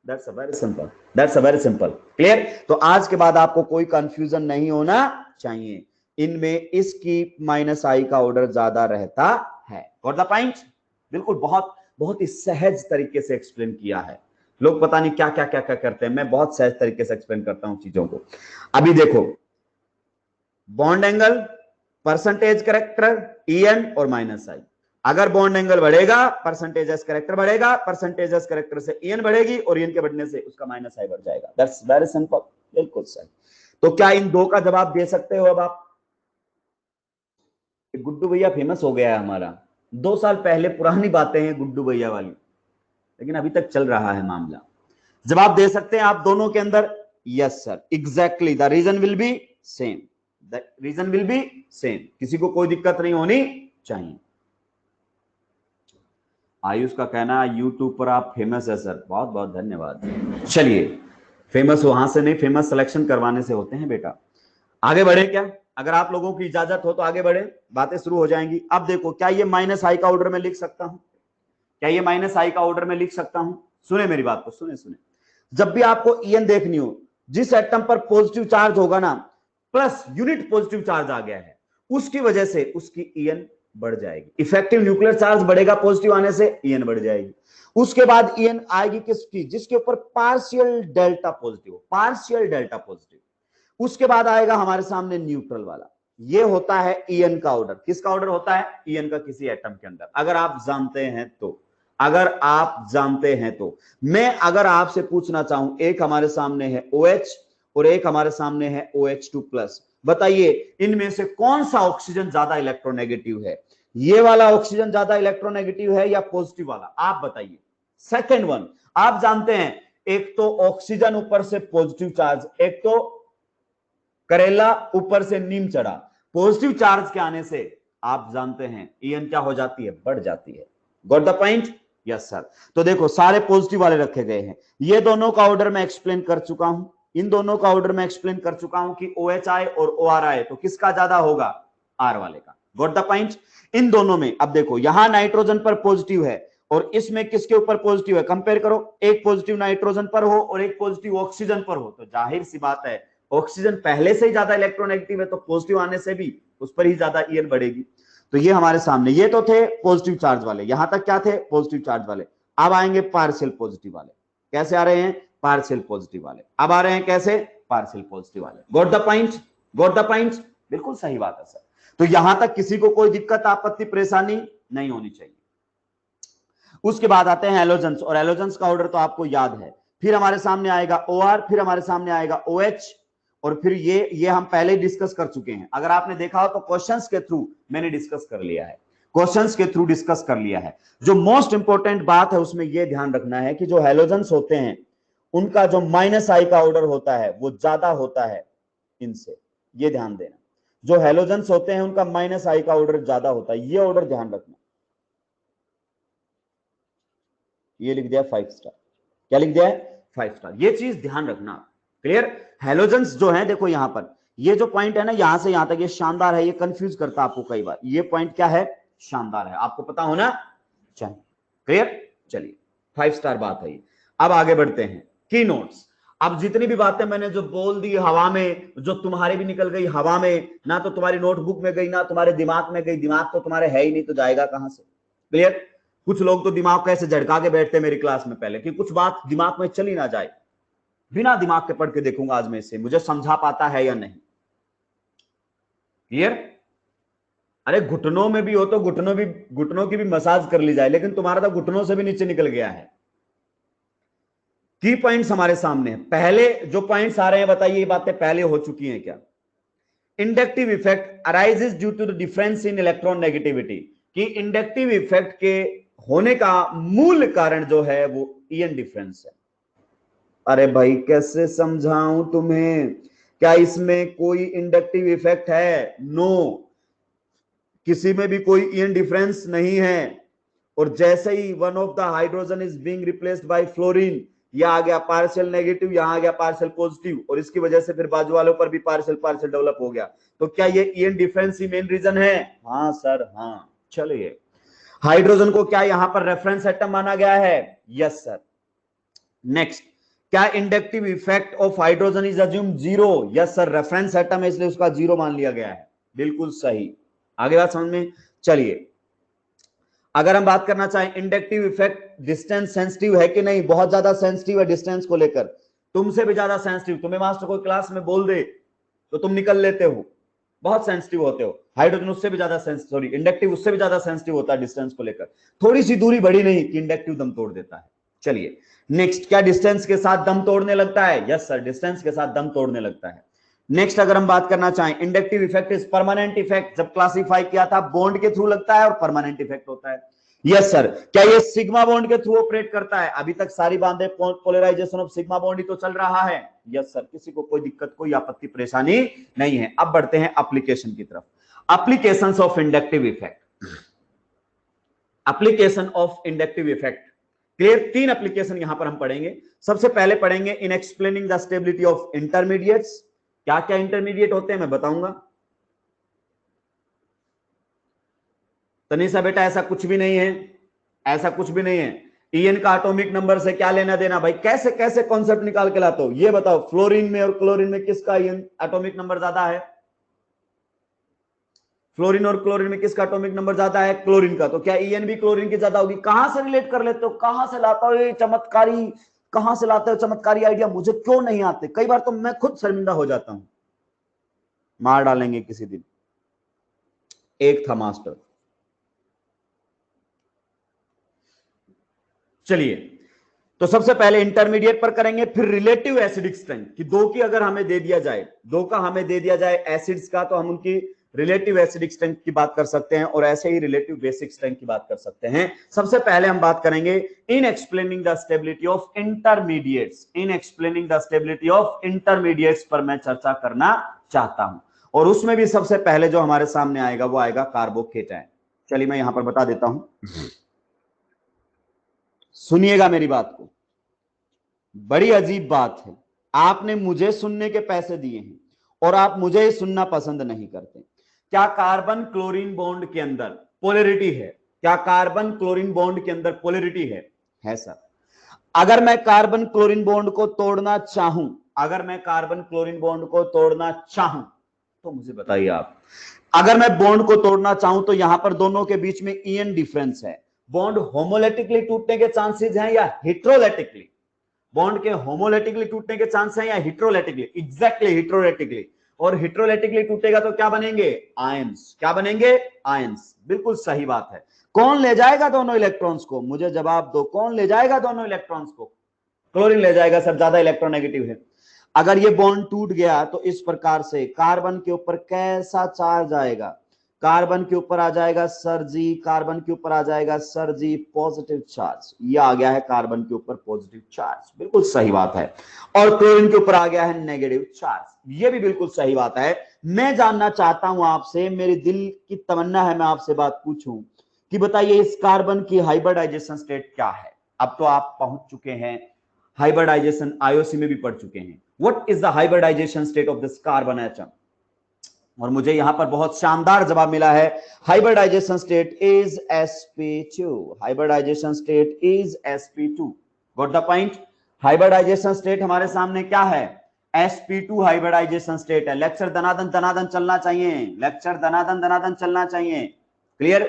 That's a very simple. That's a very simple. Clear? तो आज के बाद आपको कोई कंफ्यूजन नहीं होना चाहिए। इनमें इसकी -I का ऑर्डर ज्यादा रहता है। Got the point? बिल्कुल, बहुत बहुत ही सहज तरीके से एक्सप्लेन किया है। लोग पता नहीं क्या क्या क्या क्या करते हैं, मैं बहुत सहज तरीके से एक्सप्लेन करता हूं चीजों को। अभी देखो, bond angle, percentage character, EN और -I। अगर बॉन्ड एंगल बढ़ेगा परसेंटेज एस करेक्टर बढ़ेगा, परसेंटेज एस करेक्टर से EN बढ़ेगी और EN के बढ़ने से उसका -I बढ़ जाएगा। दैट्स वेरी सिंपल, बिल्कुल सही। तो क्या इन दो का जवाब दे सकते हो? अब आप, गुड्डू भैया फेमस हो गया है हमारा, 2 साल पहले पुरानी बातें हैं गुड्डू भैया वाली, लेकिन अभी तक चल रहा है मामला। जवाब दे सकते हैं आप दोनों के अंदर? Yes sir, exactly, the reason will be same, the reason will be same. किसी को कोई दिक्कत नहीं होनी चाहिए। आयुष का कहना यूट्यूब पर आप फेमस है सर, बहुत बहुत धन्यवाद। चलिए, फेमस वहां से नहीं, फेमस सिलेक्शन करवाने से होते हैं बेटा। आगे बढ़े क्या? अगर आप लोगों की इजाजत हो तो आगे बढ़े, बातें शुरू हो जाएंगी। अब देखो, क्या ये -I का ऑर्डर में लिख सकता हूं? क्या ये -I का ऑर्डर में लिख सकता हूं? सुने मेरी बात को, सुने सुने। जब भी आपको EN देखनी हो, जिस एटम पर पॉजिटिव चार्ज होगा ना, प्लस यूनिट पॉजिटिव चार्ज आ गया है, उसकी वजह से उसकी EN बढ़ जाएगी। इफेक्टिव न्यूक्लियर चार्ज बढ़ेगा पॉजिटिव आने से, EN बढ़ जाएगी। उसके बाद EN आएगी किसकी? जिसके ऊपर partial delta positive, partial delta positive. उसके बाद आएगा हमारे सामने न्यूट्रल वाला। ये होता है EN का ऑर्डर। किसका ऑर्डर होता है? EN का किसी एटम के अंदर, अगर आप जानते हैं तो। अगर आप जानते हैं तो मैं अगर आपसे पूछना चाहूं, एक हमारे सामने है OH और एक हमारे सामने है OH2+, बताइए इनमें से कौन सा ऑक्सीजन ज्यादा इलेक्ट्रोनेगेटिव है? ये वाला ऑक्सीजन ज्यादा इलेक्ट्रोनेगेटिव है या पॉजिटिव वाला? आप बताइए, सेकेंड वन, आप जानते हैं एक तो ऑक्सीजन ऊपर से पॉजिटिव चार्ज, एक तो करेला ऊपर से नीम चढ़ा, पॉजिटिव चार्ज के आने से आप जानते हैं ईएन क्या हो जाती है, बढ़ जाती है। Got the point? Yes sir. तो देखो सारे पॉजिटिव वाले रखे गए हैं, ये दोनों का ऑर्डर मैं एक्सप्लेन कर चुका हूं, इन दोनों का ऑर्डर मैं एक्सप्लेन कर चुका हूं कि OHI और ORI तो किसका ज्यादा होगा, आर वाले का। Got the point? इन दोनों में अब देखो यहां नाइट्रोजन पर पॉजिटिव है और इसमें किसके ऊपर पॉजिटिव है, कंपेयर करो, एक पॉजिटिव नाइट्रोजन पर हो और एक पॉजिटिव ऑक्सीजन पर हो, तो जाहिर सी बात है ऑक्सीजन पहले से ही ज्यादा इलेक्ट्रोनेगेटिव है तो पॉजिटिव आने से भी उस पर ही ज्यादा ईएन बढ़ेगी। तो ये हमारे सामने, ये तो थे पॉजिटिव चार्ज वाले, यहां तक क्या थे, पॉजिटिव चार्ज वाले। अब आएंगे पार्शियल पॉजिटिव वाले, कैसे आ रहे हैं, पार्शियल पॉजिटिव वाले। अब आ रहे हैं कैसे, पार्शियल पॉजिटिव वाले। Got the point? Got the point? बिल्कुल सही बात है सर। तो यहां तक किसी को कोई दिक्कत आपत्ति परेशानी नहीं होनी चाहिए। उसके बाद आते हैं हैलोजेंस, और हैलोजेंस का ऑर्डर तो आपको याद है। फिर हमारे सामने आएगा OR, फिर हमारे सामने आएगा OH, और फिर ये हम पहले डिस्कस कर चुके हैं। अगर आपने देखा हो तो क्वेश्चंस के थ्रू मैंने डिस्कस कर लिया है, क्वेश्चंस के थ्रू डिस्कस कर लिया है। जो मोस्ट इंपॉर्टेंट बात है उसमें यह ध्यान रखना है कि जो हैलोजेंस होते हैं उनका जो -I का ऑर्डर होता है वो ज्यादा होता है इनसे, ये ध्यान देना। जो हैलोजेंस होते हैं उनका -I का ऑर्डर ज्यादा होता है, ये ऑर्डर ध्यान रखना। ये लिख दिया 5 स्टार, क्या लिख दिया है, 5 स्टार, ये चीज ध्यान रखना। क्लियर? हैलोजेंस जो है देखो यहां पर ये जो पॉइंट है ना यहां से यहां तक, ये शानदार है, ये कंफ्यूज करता है आपको कई बार। ये पॉइंट क्या है, शानदार है, आपको पता होना चाहिए। क्लियर? चलिए 5 स्टार बात है। अब आगे बढ़ते हैं, की नोट्स। अब जितनी भी बातें मैंने जो बोल दी हवा में, जो तुम्हारे भी निकल गई हवा में, ना तो तुम्हारी नोटबुक में गई ना तुम्हारे दिमाग में गई, दिमाग तो तुम्हारे है ही नहीं तो जाएगा कहां से। क्लियर? कुछ लोग तो दिमाग को ऐसे झटका के बैठते मेरी क्लास में पहले कि कुछ बात दिमाग में चली ना जाए, बिना दिमाग के पढ़ के देखूंगा आज में इसे, मुझे समझा पाता है या नहीं। क्लियर? अरे घुटनों में भी हो तो घुटनों की भी मसाज कर ली जाए, लेकिन तुम्हारा तो घुटनों से भी नीचे निकल गया है। की पॉइंट्स हमारे सामने हैं। पहले जो पॉइंट्स आ रहे हैं बताइए, ये बातें पहले हो चुकी हैं क्या? Inductive effect arises due to the difference in electron negativity, कि इंडक्टिव इफेक्ट के होने का मूल कारण जो है वो ईएन डिफरेंस है। अरे भाई कैसे समझाऊं तुम्हें, क्या इसमें कोई इंडक्टिव इफेक्ट है? नो, किसी में भी कोई ईएन डिफरेंस नहीं है। और जैसे ही one of the hydrogen is being replaced by fluorine, यह आ गया पार्शियल नेगेटिव, यहां आ गया पार्शियल पॉजिटिव, और इसकी वजह से फिर बाजू वालों पर भी पार्शियल पार्शियल डेवलप हो गया। तो क्या ये ईएन डिफरेंस ही मेन रीजन है? हाँ सर, हाँ। चलिए, हाइड्रोजन को क्या यहां पर रेफरेंस एटम माना गया है? Yes sir. नेक्स्ट, क्या inductive effect of hydrogen is assume zero? Yes sir, reference atom है इसलिए उसका जीरो मान लिया गया है। बिल्कुल सही। आगे बात समझ में? चलिए, अगर हम बात करना चाहें इंडक्टिव इफेक्ट डिस्टेंस सेंसिटिव है कि नहीं, बहुत ज्यादा सेंसिटिव है डिस्टेंस को लेकर, तुमसे भी ज्यादा सेंसिटिव। तुम्हें मास्टर कोई क्लास में बोल दे तो तुम निकल लेते हो, बहुत सेंसिटिव होते हो। हाइड्रोजन उससे भी ज्यादा सॉरी इंडक्टिव उससे भी ज्यादा सेंसिटिव होता है डिस्टेंस को लेकर, थोड़ी सी दूरी बढ़ी नहीं कि इंडक्टिव दम तोड़ देता है। चलिए नेक्स्ट, क्या डिस्टेंस के साथ दम तोड़ने लगता है? यस सर, डिस्टेंस के साथ दम तोड़ने लगता है। नेक्स्ट, अगर हम बात करना चाहें, inductive effect is permanent effect, जब क्लासिफाई किया था बॉन्ड के थ्रू लगता है और परमानेंट इफेक्ट होता है। यस सर, क्या ये सिग्मा बॉन्ड के थ्रू ऑपरेट करता है? अभी तक सारी बातें पोलराइजेशन ऑफ सिग्मा बॉन्ड ही तो चल रहा है। यस सर, किसी को कोई दिक्कत कोई आपत्ति परेशानी नहीं है। अब बढ़ते हैं एप्लीकेशन की तरफ। Applications of inductive effect, application of inductive effect. Clear? 3 application यहां पर हम पढ़ेंगे। सबसे पहले पढ़ेंगे इन explaining the stability of intermediates. क्या क्या इंटरमीडिएट होते हैं मैं बताऊंगा। तनीषा बेटा ऐसा कुछ भी नहीं है, ऐसा कुछ भी नहीं है। ईएन का एटॉमिक नंबर से क्या लेना देना भाई? कैसे कैसे कॉन्सेप्ट निकाल के लाते हो ये बताओ। फ्लोरीन में और क्लोरीन में किसका ईएन एटॉमिक नंबर ज्यादा है? फ्लोरीन और क्लोरीन में किसका एटॉमिक नंबर ज्यादा है? क्लोरीन का। तो क्या ईएन भी क्लोरीन की ज्यादा होगी? कहां से रिलेट कर लेते हो, कहां से लाता हो ये चमत्कारी, कहां से लाते हो चमत्कारी आइडिया? मुझे क्यों नहीं आते? कई बार तो मैं खुद शर्मिंदा हो जाता हूं। मार डालेंगे किसी दिन। एक था मास्टर। चलिए, तो सबसे पहले इंटरमीडिएट पर करेंगे, फिर रिलेटिव एसिडिक स्ट्रेंथ, कि दो की अगर हमें दे दिया जाए, दो का हमें दे दिया जाए एसिड्स का, तो हम उनकी रिलेटिव एसिडिक स्ट्रेंथ की बात कर सकते हैं और ऐसे ही रिलेटिव बेसिक स्ट्रेंथ की बात कर सकते हैं। सबसे पहले हम बात करेंगे इन explaining the stability of intermediates. In explaining the stability of intermediates पर मैं चर्चा करना चाहता हूं और उसमें भी सबसे पहले जो हमारे सामने आएगा वो आएगा कार्बोकेटायन। चलिए मैं यहां पर बता देता हूं, सुनिएगा मेरी बात को। बड़ी अजीब बात है, आपने मुझे सुनने के पैसे दिए हैं और आप मुझे ही सुनना पसंद नहीं करते। क्या कार्बन क्लोरीन बॉन्ड के अंदर पोलैरिटी है? क्या कार्बन क्लोरीन बॉन्ड के अंदर पोलैरिटी है सर। अगर मैं कार्बन क्लोरीन बॉन्ड को तोड़ना चाहूं, अगर मैं कार्बन क्लोरीन बॉन्ड को तोड़ना चाहूं तो मुझे बताइए आप, अगर मैं बॉन्ड को तोड़ना चाहूं तो यहां पर दोनों के बीच में ईएन डिफरेंस है। बॉन्ड होमोलेटिकली टूटने के चांसेस हैं या हेट्रोलेटिकली? बॉन्ड के होमोलेटिकली टूटने के चांस हैं या हेट्रोलेटिकली? एग्जैक्टली हेट्रोलेटिकली। और हेट्रोलेटिकली टूटेगा तो क्या बनेंगे? आयंस। क्या बनेंगे? आयंस। बिल्कुल सही बात है। कौन ले जाएगा दोनों इलेक्ट्रॉन्स को? मुझे जवाब दो, कौन ले जाएगा दोनों इलेक्ट्रॉन्स को? क्लोरीन ले जाएगा सर, ज्यादा इलेक्ट्रोनेगेटिव है। अगर ये बॉन्ड टूट गया तो इस प्रकार से कार्बन के ऊपर कैसा चार्ज आएगा? कार्बन के ऊपर आ जाएगा सर जी, कार्बन के ऊपर आ जाएगा सर जी पॉजिटिव चार्ज। ये आ गया है कार्बन के ऊपर पॉजिटिव चार्ज, बिल्कुल सही बात है। और क्लोरीन के ऊपर आ गया है नेगेटिव चार्ज, ये भी बिल्कुल सही बात है। मैं जानना चाहता हूं आपसे, मेरे दिल की तमन्ना है मैं आपसे बात पूछूं कि बताइए इस कार्बन की हाइब्रिडाइजेशन स्टेट क्या है? अब तो आप पहुंच चुके हैं, हाइब्रिडाइजेशन आईओसी में भी पढ़ चुके हैं। What is the hybridization state of this carbon atom? और मुझे यहां पर बहुत शानदार जवाब मिला है, hybridization state is sp2। Hybridization state is sp2। Got the point? Hybridization state हमारे सामने क्या है? sp2 हाइब्रिडाइजेशन स्टेट है। लेक्चर दनादन दनादन चलना चाहिए, लेक्चर दनादन दनादन चलना चाहिए। क्लियर?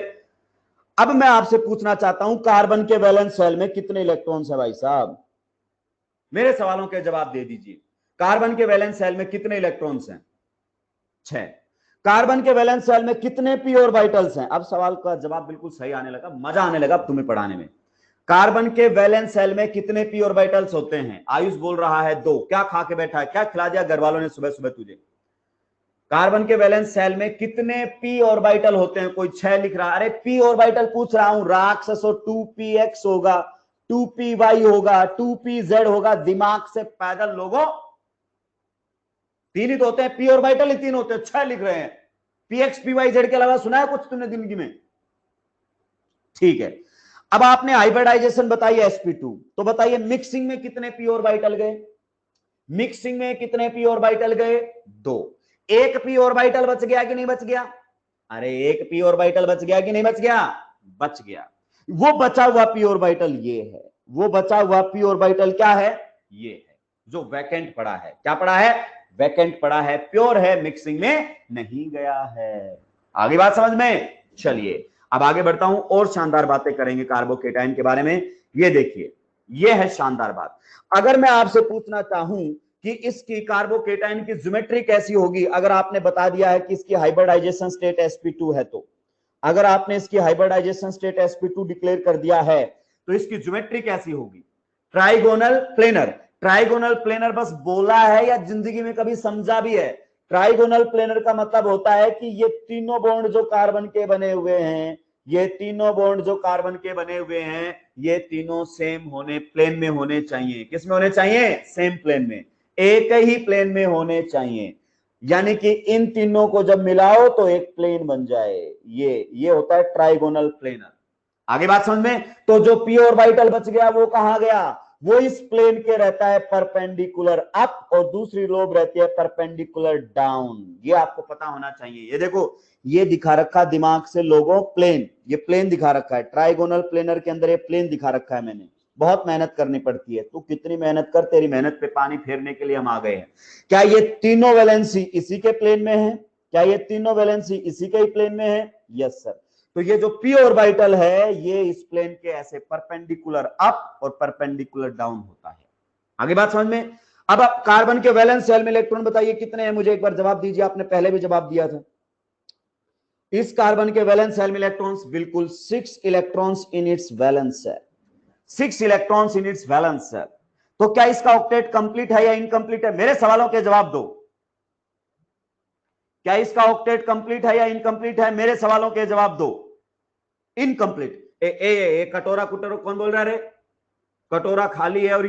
अब मैं आपसे पूछना चाहता हूं, कार्बन के वैलेंस शेल में कितने इलेक्ट्रॉन्स है भाई साहब? मेरे सवालों के जवाब दे दीजिए। कार्बन के वैलेंस शेल में कितने इलेक्ट्रॉन्स हैं? 6। कार्बन के वैलेंस शेल में कितने पी ऑर्बिटल्स हैं? अब सवाल का जवाब बिल्कुल सही आने लगा, मजा आने लगा तुम्हें पढ़ाने में। कार्बन के वैलेंस शेल में कितने पी ऑर्बिटल्स होते हैं? आयुष बोल रहा है 2। क्या खा के बैठा है? क्या खिला दिया घर वालों ने सुबह सुबह तुझे? कार्बन के वैलेंस शेल में कितने पी ऑर्बिटल होते हैं? कोई 6 लिख रहा है। अरे पी ऑर्बिटल पूछ रहा हूं, राक्षसो 2px होगा, 2py होगा, 2pz होगा। दिमाग से पैदल लोगों, 3 ही तो होते हैं, पी ऑर्बिटल ही 3 होते हैं, 6 लिख रहे हैं। px py z के अलावा सुना है कुछ तुमने जिंदगी में? ठीक है, अब आपने हाइब्रिडाइजेशन बताई sp2, तो बताइए मिक्सिंग में कितने पी ऑर्बिटल गए? मिक्सिंग में कितने पी ऑर्बिटल गए? 2। एक पी ऑर्बिटल बच गया कि नहीं बच गया? अरे एक पी ऑर्बिटल बच गया कि नहीं बच गया? बच गया। वो बचा हुआ पी ऑर्बिटल ये है, वो बचा हुआ पी ऑर्बिटल क्या है? ये है जो वैकेंट पड़ा है। क्या पड़ा है? वैकेंट पड़ा है, प्योर है, मिक्सिंग में नहीं गया है। आगे बात समझ में? चलिए अब आगे बढ़ता हूं और शानदार बातें करेंगे कार्बोकेटाइन के बारे में। ये देखिए, ये है शानदार बात। अगर मैं आपसे पूछना चाहूं कि इसकी कार्बोकेटाइन की ज्योमेट्री कैसी होगी, अगर आपने बता दिया है कि इसकी हाइब्रिडाइजेशन स्टेट sp2 है, तो अगर आपने इसकी हाइब्रिडाइजेशन स्टेट sp2 डिक्लेयर कर दिया है तो इसकी ज्योमेट्री कैसी होगी? Trigonal planar. ट्राइगोनल प्लेनर बस बोला है या जिंदगी में कभी समझा भी है? ट्राइगोनल प्लेनर का मतलब होता है कि ये तीनों बॉन्ड जो कार्बन के बने हुए हैं, ये तीनों बॉन्ड जो कार्बन के बने हुए हैं, ये तीनों सेम होने, प्लेन में होने चाहिए। किस में होने चाहिए? सेम प्लेन में, एक ही प्लेन में होने चाहिए। यानी कि इन तीनों को जब मिलाओ तो एक प्लेन बन जाए। ये होता है ट्राइगोनल प्लेनर। आगे बात समझ में? तो जो पी ऑर्बिटल बच गया वो कहां गया? वो इस प्लेन के रहता है परपेंडिकुलर अप और दूसरी लोब रहती है परपेंडिकुलर डाउन। ये आपको पता होना चाहिए। ये देखो, ये दिखा रखा दिमाग से लोगों, प्लेन, ये प्लेन दिखा रखा है ट्राइगोनल प्लेनर के अंदर, ये प्लेन दिखा रखा है मैंने। बहुत मेहनत करनी पड़ती है, तू कितनी मेहनत कर, तेरी मेहनत पे पानी फेरने के लिए हम आ गए हैं। क्या ये तीनों वैलेंसी इसी के प्लेन में है? क्या ये तीनों वैलेंसी इसी के ही प्लेन में है? Yes sir. तो ये जो पी ऑर्बिटल है ये इस प्लेन के ऐसे परपेंडिकुलर अप और परपेंडिकुलर डाउन होता है। आगे बात समझ में? अब आप कार्बन के वैलेंस शेल में इलेक्ट्रॉन बताइए कितने हैं? मुझे एक बार जवाब दीजिए, आपने पहले भी जवाब दिया था। इस कार्बन के वैलेंस शेल में इलेक्ट्रॉन्स बिल्कुल 6 electrons in its valence shell, 6 electrons in its valence shell. तो क्या इसका ऑक्टेट कंप्लीट है या इनकंप्लीट है? मेरे सवालों के जवाब दो। क्या इसका ऑक्टेट कंप्लीट है या इनकंप्लीट है? मेरे सवालों के जवाब दो। इनकंप्लीट। ए कटोरा कुटोरा कौन बोल रहा है? कटोरा खाली है। और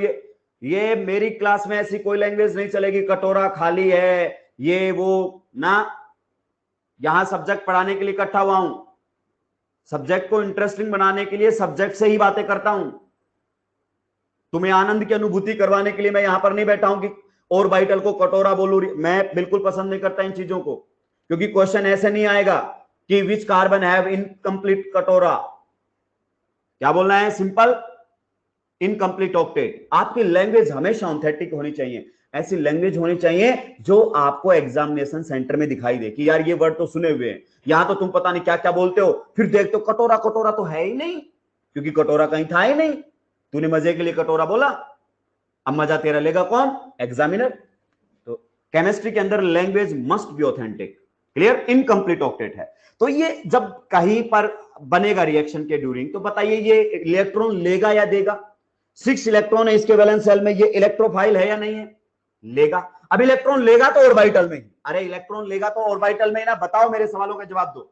ये मेरी क्लास में ऐसी कोई लैंग्वेज नहीं चलेगी कटोरा खाली है ये वो ना। यहां सब्जेक्ट पढ़ाने के लिए इकट्ठा हुआ हूं, सब्जेक्ट को इंटरेस्टिंग बनाने के लिए सब्जेक्ट से ही बातें करता हूं। तुम्हें आनंद की अनुभूति करवाने के लिए मैं यहां पर नहीं बैठा हूं कि ऑर्बिटल को कटोरा बोलूं। मैं बिल्कुल पसंद नहीं करता इन चीजों को, क्योंकि क्वेश्चन ऐसे नहीं आएगा कि विच कार्बन हैव इनकंप्लीट कटोरा। क्या बोलना है? Simple incomplete octet. आपकी लैंग्वेज हमेशा ऑथेंटिक होनी चाहिए। ऐसी लैंग्वेज होनी चाहिए जो आपको एग्जामिनेशन सेंटर में दिखाई दे कि यार ये वर्ड तो सुने हुए हैं, यहां तो तुम पता नहीं क्या क्या बोलते हो, फिर देखते हो कटोरा कटोरा तो है ही नहीं, क्योंकि कटोरा कहीं था ही नहीं। तूने मजे के लिए कटोरा बोला, अब मजा तेरा लेगा कौन? एग्जामिनर। तो केमिस्ट्री के अंदर language must be authentic. Clear? Incomplete octet है। तो ये जब कहीं पर बनेगा रिएक्शन के ड्यूरिंग, तो बताइए ये इलेक्ट्रॉन लेगा या देगा? 6 इलेक्ट्रॉन है इसके वैलेंस शेल में, ये इलेक्ट्रोफाइल है या नहीं है? लेगा। अब इलेक्ट्रॉन लेगा तो ऑर्बिटल में ही। अरे इलेक्ट्रॉन लेगा तो ऑर्बिटल में ही ना। बताओ, मेरे सवालों का जवाब दो।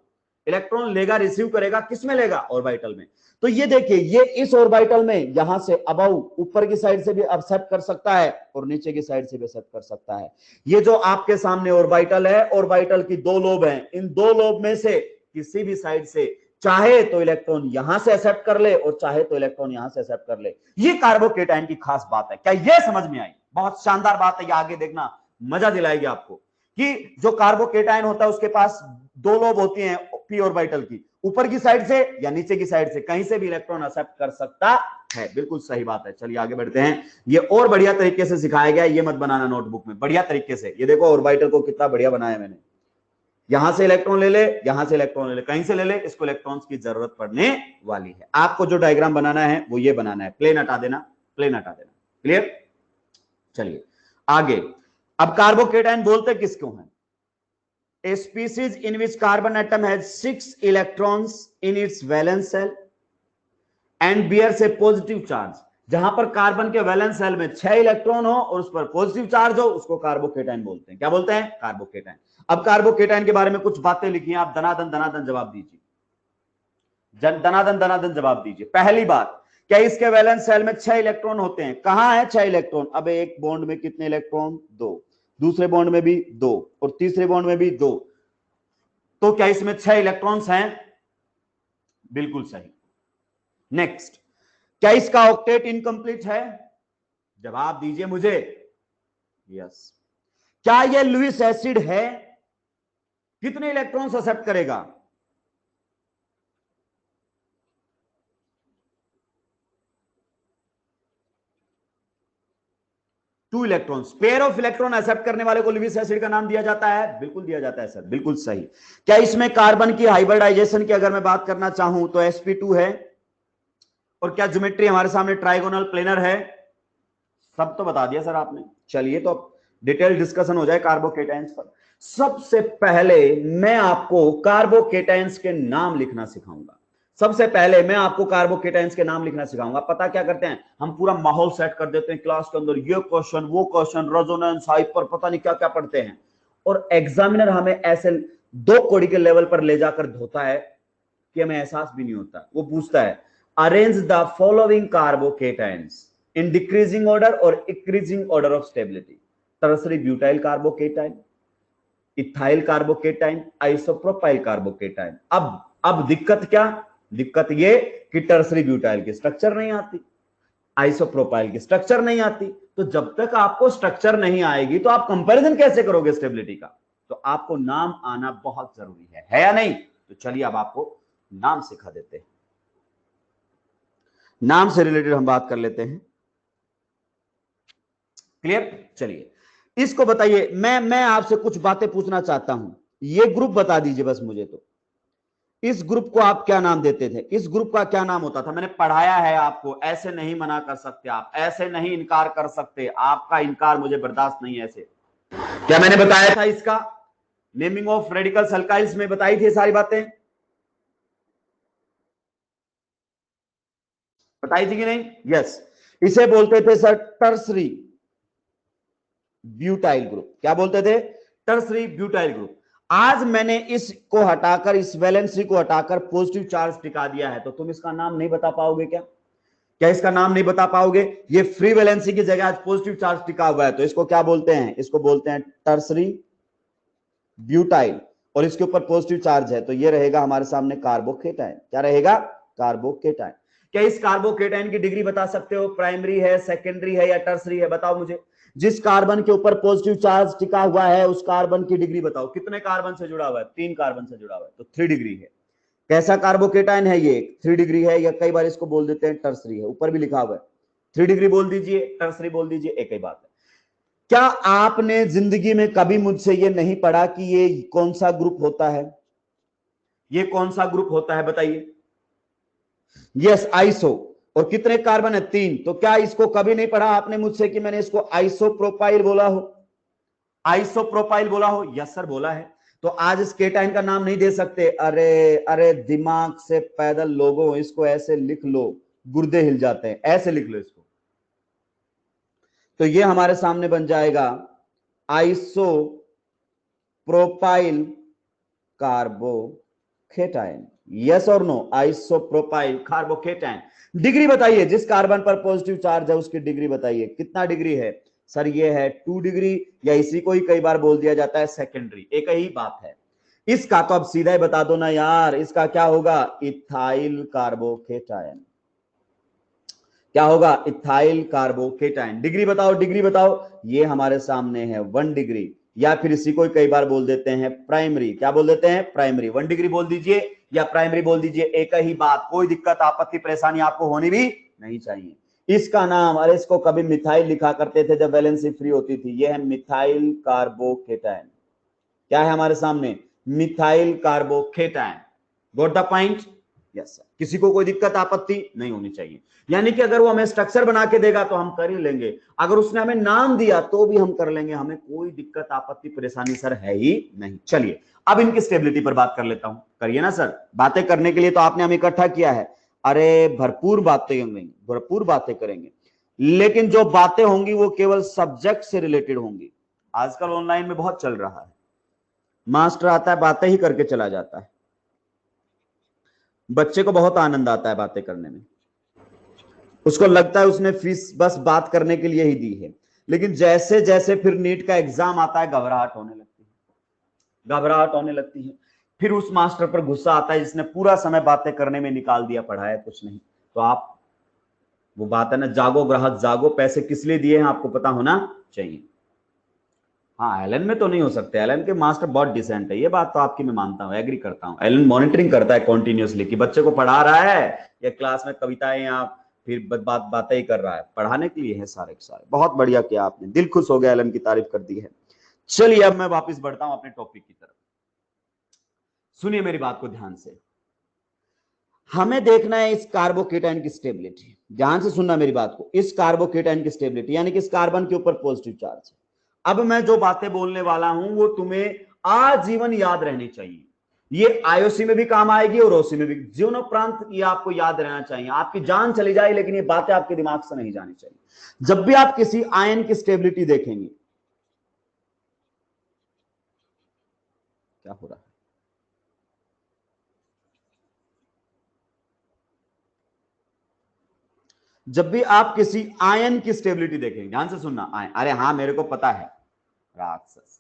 इलेक्ट्रॉन लेगा, रिसीव करेगा, किस में लेगा? ऑर्बिटल में। तो ये देखिए, ये इस ऑर्बिटल में यहां से अबव ऊपर की साइड से भी एक्सेप्ट कर सकता है और नीचे की साइड से भी एक्सेप्ट कर सकता है। ये जो आपके सामने ऑर्बिटल है, ऑर्बिटल की 2 लोब हैं। इन 2 लोब में से किसी भी साइड से चाहे तो इलेक्ट्रॉन यहां से एक्सेप्ट कर ले और चाहे तो इलेक्ट्रॉन यहां से एक्सेप्ट कर ले। ये कार्बोकेटाइन की खास बात है। क्या ये समझ में आई? बहुत शानदार बात है। ये आगे देखना, मजा दिलाएगी आपको कि जो कार्बोकेटाइन होता है उसके पास 2 लोब होती हैं पी ऑर्बिटल की, ऊपर की साइड से या नीचे की साइड से, कहीं से भी इलेक्ट्रॉन एक्सेप्ट कर सकता है। बिल्कुल सही बात है। चलिए आगे बढ़ते हैं। ये और बढ़िया तरीके से सिखाया गया है, ये मत बनाना नोटबुक में, बढ़िया तरीके से। ये देखो ऑर्बिटल को कितना बढ़िया बनाया मैंने। यहां से इलेक्ट्रॉन ले ले, यहां से इलेक्ट्रॉन ले ले, कहीं से ले ले, इसको इलेक्ट्रॉन्स की जरूरत पड़ने वाली है। आपको जो डायग्राम बनाना है वो ये बनाना है। प्लेन हटा देना, प्लेन हटा देना। क्लियर? चलिए आगे। अब कार्बोकेटाइन बोलते किसको हैं? A species in which carbon atom has 6 electrons in its valence shell and bears a positive charge। जहां पर कार्बन के वैलेंस शेल में 6 इलेक्ट्रॉन हो और उस पर पॉजिटिव चार्ज हो, उसको कार्बोकेटाइन बोलते हैं। क्या बोलते हैं? कार्बोकेटाइन। अब कार्बोकेटाइन के बारे में कुछ बातें लिखी हैं, आप दनादन जवाब दीजिए। दनादन जवाब दीजिए। पहली बात, क्या इसके वैलेंस शेल में 6 इलेक्ट्रॉन होते हैं? कहां है 6 इलेक्ट्रॉन? अब एक बॉन्ड में कितने इलेक्ट्रॉन? 2, दूसरे बॉन्ड में भी 2 और तीसरे बॉन्ड में भी 2। तो क्या इसमें 6 इलेक्ट्रॉन्स हैं? बिल्कुल सही। नेक्स्ट, क्या इसका ऑक्टेट इनकंप्लीट है? जवाब दीजिए मुझे। यस। क्या यह लुईस एसिड है? कितने इलेक्ट्रॉन्स एक्सेप्ट करेगा? 2 electrons. Pair of electron accept करने वाले को लुईस एसिड का नाम दिया जाता है। बिल्कुल दिया जाता है सर, बिल्कुल सही। क्या इसमें कार्बन की हाइब्रिडाइजेशन की अगर मैं बात करना चाहूं तो sp2 है। और क्या ज्योमेट्री हमारे सामने ट्राइगोनल प्लेनर है? सब तो बता दिया सर आपने। चलिए तो अब डिटेल डिस्कशन हो जाए कार्बोकेटाइंस पर। सबसे पहले मैं आपको कार्बोकेटाइंस के नाम लिखना सिखाऊंगा। सबसे पहले मैं आपको कार्बोकेटाइंस के नाम लिखना सिखाऊंगा। पता क्या करते हैं हम? पूरा माहौल सेट कर देते हैं क्लास के अंदर, ये क्वेश्चन वो क्वेश्चन, रेजोनेंस, हाइपर, पता नहीं क्या क्या पढ़ते हैं। और एग्जामिनर हमें ऐसे 2 कौड़ी के लेवल पर ले जाकर धोता है कि हमें एहसास भी नहीं होता। वो पूछता है arrange the following carbocations in decreasing order or increasing order of stability। Tertiary butyl carbocation, ethyl carbocation, isopropyl carbocation. अब दिक्कत क्या? दिक्कत ये कि टर्सरी ब्यूटाइल की स्ट्रक्चर नहीं आती, आइसोप्रोपाइल की स्ट्रक्चर नहीं आती। तो जब तक आपको स्ट्रक्चर नहीं आएगी तो आप कंपैरिजन कैसे करोगे स्टेबिलिटी का? तो आपको नाम आना बहुत जरूरी है या नहीं? तो चलिए अब आपको नाम सिखा देते हैं। नाम से रिलेटेड हम बात कर लेते हैं। क्लियर? चलिए इसको बताइए। मैं आपसे कुछ बातें पूछना चाहता हूं। ये ग्रुप बता दीजिए बस मुझे। तो इस ग्रुप को आप क्या नाम देते थे? इस ग्रुप का क्या नाम होता था? मैंने पढ़ाया है आपको। ऐसे नहीं मना कर सकते आप, ऐसे नहीं इनकार कर सकते। आपका इनकार मुझे बर्दाश्त नहीं है ऐसे। क्या मैंने बताया था इसका? नेमिंग ऑफ रेडिकल्स अल्काइल्स में बताई थी सारी बातें, बताई थी कि नहीं? यस। इसे बोलते थे सर टर्सरी ब्यूटाइल ग्रुप। क्या बोलते थे? Tertiary butyl group. आज मैंने इसको हटाकर, इस वैलेंसी को हटाकर पॉजिटिव चार्ज टिका दिया है, तो तुम इसका नाम नहीं बता पाओगे क्या? क्या इसका नाम नहीं बता पाओगे? ये फ्री वैलेंसी की जगह आज पॉजिटिव चार्ज टिका हुआ है, तो इसको क्या बोलते हैं? इसको बोलते हैं टर्सरी ब्यूटाइल, और इसके ऊपर पॉजिटिव चार्ज है, तो ये रहेगा हमारे सामने कार्बोकेटाइन। क्या रहेगा? कार्बोकेटाइन। क्या इस कार्बोकेटाइन की डिग्री बता सकते हो? प्राइमरी है, सेकेंडरी है या टर्सरी है? बताओ मुझे। जिस कार्बन के ऊपर पॉजिटिव चार्ज टिका हुआ है उस कार्बन की डिग्री बताओ। कितने कार्बन से जुड़ा हुआ है? 3 कार्बन से जुड़ा हुआ है, तो 3 डिग्री है। कैसा कार्बोकेटाइन है ये? 3 डिग्री है, या कई बार इसको बोल देते हैं टर्सरी है, ऊपर भी लिखा हुआ है। 3 डिग्री बोल दीजिए, टर्सरी बोल दीजिए, एक ही बात है। क्या आपने जिंदगी में कभी मुझसे ये नहीं पढ़ा कि ये कौन सा ग्रुप होता है? ये कौन सा ग्रुप होता है बताइए? Yes, iso. और कितने कार्बन है? 3। तो क्या इसको कभी नहीं पढ़ा आपने मुझसे कि मैंने इसको आइसोप्रोपाइल बोला हो? आइसोप्रोपाइल बोला हो? यस सर, बोला है। तो आज इस केटाइन का नाम नहीं दे सकते? अरे अरे, दिमाग से पैदल लोगों, इसको ऐसे लिख लो, गुर्दे हिल जाते हैं। ऐसे लिख लो इसको, तो ये हमारे सामने बन जाएगा आइसोप्रोपाइल कार्बोकेटाइन। यस और नो? Isopropyl carbocation. डिग्री बताइए, जिस कार्बन पर पॉजिटिव चार्ज है उसकी डिग्री बताइए। कितना डिग्री है सर? ये है 2 डिग्री, या इसी को ही कई बार बोल दिया जाता है सेकेंडरी, एक ही बात है। इसका तो अब सीधा ही बता दो ना यार, इसका क्या होगा? Ethyl carbocation. क्या होगा? Ethyl carbocation. डिग्री बताओ, डिग्री बताओ। ये हमारे सामने है 1 डिग्री, या फिर इसी को कई बार बोल देते हैं प्राइमरी। क्या बोल देते हैं? प्राइमरी। 1 डिग्री बोल दीजिए या प्राइमरी बोल दीजिए, एक ही बात। कोई दिक्कत, आपत्ति, परेशानी आपको होनी भी नहीं चाहिए। इसका नाम, अरे इसको कभी मिथाइल लिखा करते थे जब वैलेंसी फ्री होती थी। ये है मिथाइल कार्बोकेटाइन। क्या है हमारे सामने? Methyl carbocation. Got the point? Yes sir. किसी को कोई दिक्कत, आपत्ति नहीं होनी चाहिए। यानी कि अगर वो हमें स्ट्रक्चर बना के देगा तो हम कर ही लेंगे, अगर उसने हमें नाम दिया तो भी हम कर लेंगे, हमें कोई दिक्कत, आपत्ति, परेशानी सर है ही नहीं। चलिए अब इनकी स्टेबिलिटी पर बात कर लेता हूं। करिए ना सर, बातें करने के लिए तो आपने हमें इकट्ठा किया है। अरे भरपूर बातें होंगी, भरपूर बातें करेंगे, लेकिन जो बातें होंगी वो केवल सब्जेक्ट से रिलेटेड होंगी। आजकल ऑनलाइन में बहुत चल रहा है, मास्टर आता है बातें ही करके चला जाता है, बच्चे को बहुत आनंद आता है बातें करने में, उसको लगता है उसने फीस बस बात करने के लिए ही दी है। लेकिन जैसे जैसे फिर नीट का एग्जाम आता है घबराहट होने लगती है, घबराहट होने लगती है। फिर उस मास्टर पर गुस्सा आता है जिसने पूरा समय बातें करने में निकाल दिया, पढ़ाया कुछ नहीं। तो आप, वो बात है ना, जागो ग्राहक जागो, पैसे किस लिए दिए हैं आपको पता होना चाहिए। हाँ, एलन में तो नहीं हो सकते, एलन के मास्टर बहुत डिसेंट है, ये बात तो आपकी मैं मानता हूँ, एग्री करता हूँ। एलन मॉनिटरिंग करता है कॉन्टिन्यूसली कि बच्चे को पढ़ा रहा है या क्लास में कविताएं या फिर बातें ही कर रहा है, पढ़ाने के लिए है सारे के सारे। बहुत बढ़िया किया आपने, दिल खुश हो गया, एलन की तारीफ कर दी है। चलिए अब मैं वापस बढ़ता हूं अपने टॉपिक की तरफ। सुनिए मेरी बात को ध्यान से, हमें देखना है इस कार्बोकेटाइन की स्टेबिलिटी। ध्यान से सुनना मेरी बात को, इस कार्बोकेटाइन की स्टेबिलिटी, यानी कि इस कार्बन के ऊपर पॉजिटिव चार्ज है। अब मैं जो बातें बोलने वाला हूं वो तुम्हें आजीवन याद रहनी चाहिए। ये आईओसी में भी काम आएगी और ओसी में भी, जीवनोपरांत ये आपको याद रहना चाहिए। आपकी जान चली जाए लेकिन ये बातें आपके दिमाग से नहीं जानी चाहिए। जब भी आप किसी आयन की स्टेबिलिटी देखेंगे, क्या हो रहा है? जब भी आप किसी आयन की स्टेबिलिटी देखेंगे, ध्यान से सुनना, आयन, अरे हाँ मेरे को पता है राक्षस।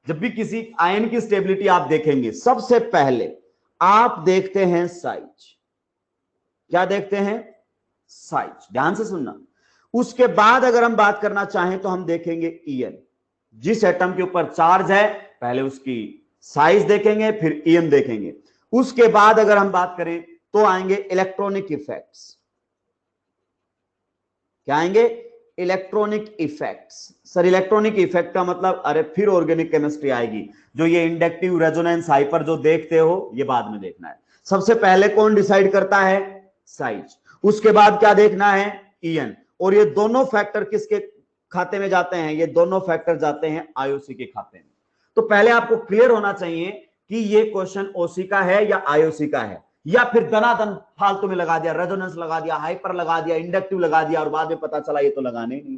जब भी किसी आयन की स्टेबिलिटी आप देखेंगे, सबसे पहले आप देखते हैं साइज। क्या देखते हैं? साइज। ध्यान से सुनना। उसके बाद अगर हम बात करना चाहें तो हम देखेंगे ईएन। जिस एटम के ऊपर चार्ज है पहले उसकी साइज देखेंगे, फिर ईएन देखेंगे। उसके बाद अगर हम बात करें तो आएंगे इलेक्ट्रॉनिक इफेक्ट्स। क्या आएंगे? Electronic effects. Sir electronic effect का मतलब, अरे फिर ऑर्गेनिक केमिस्ट्री आएगी। जो ये इंडक्टिव, रेजोनेंस, हाइपर जो देखते हो ये बाद में देखना है। सबसे पहले कौन डिसाइड करता है? साइज। उसके बाद क्या देखना है? ईएन। और ये दोनों फैक्टर किसके खाते में जाते हैं? ये दोनों फैक्टर जाते हैं आईओसी के खाते में। तो पहले आपको क्लियर होना चाहिए कि ये क्वेश्चन ओसी का है या आईओसी का है, या फिर दनादन फालतू में लगा दिया, रेजोनेंस लगा दिया, हाइपर लगा दिया, इंडक्टिव लगा दिया और बाद में पता चला ये तो लगाने ही नहीं।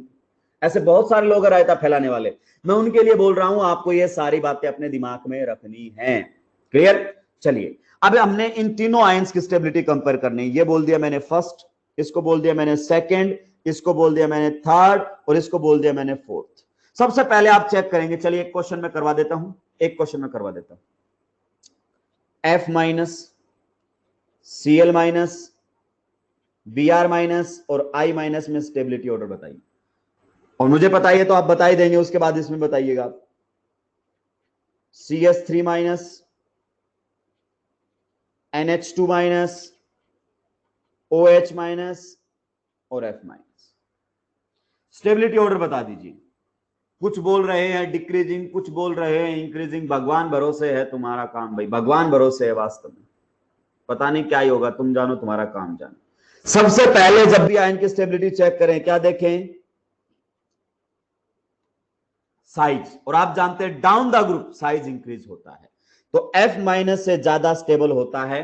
ऐसे बहुत सारे लोग रायता फैलाने वाले, मैं उनके लिए बोल रहा हूं आपको ये सारी बातें अपने दिमाग में रखनी है। क्लियर? चलिए अब हमने इन तीनों आयंस की स्टेबिलिटी कंपेयर करनी। ये बोल दिया मैंने फर्स्ट, इसको बोल दिया मैंने सेकंड, इसको बोल दिया मैंने थर्ड और इसको बोल दिया मैंने फोर्थ। सबसे पहले आप चेक करेंगे, चलिए एक क्वेश्चन में करवा देता हूं, एक क्वेश्चन में करवा देता हूं। F minus, Cl minus, Br minus और I माइनस में स्टेबिलिटी ऑर्डर बताइए। और मुझे पता है तो आप बता ही देंगे, उसके बाद इसमें बताइएगा आप। CS3 minus, NH2 minus, OH minus और F माइनस। स्टेबिलिटी ऑर्डर बता दीजिए। कुछ बोल रहे हैं डिक्रीजिंग, कुछ बोल रहे हैं इंक्रीजिंग। भगवान भरोसे है तुम्हारा काम भाई, भगवान भरोसे है वास्तव में। पता नहीं क्या ही होगा, तुम जानो, तुम्हारा काम जानो। सबसे पहले जब भी आयन की स्टेबिलिटी चेक करें, क्या देखें? साइज। और आप जानते हैं down the group size increase होता है, तो F माइनस से ज्यादा स्टेबल होता है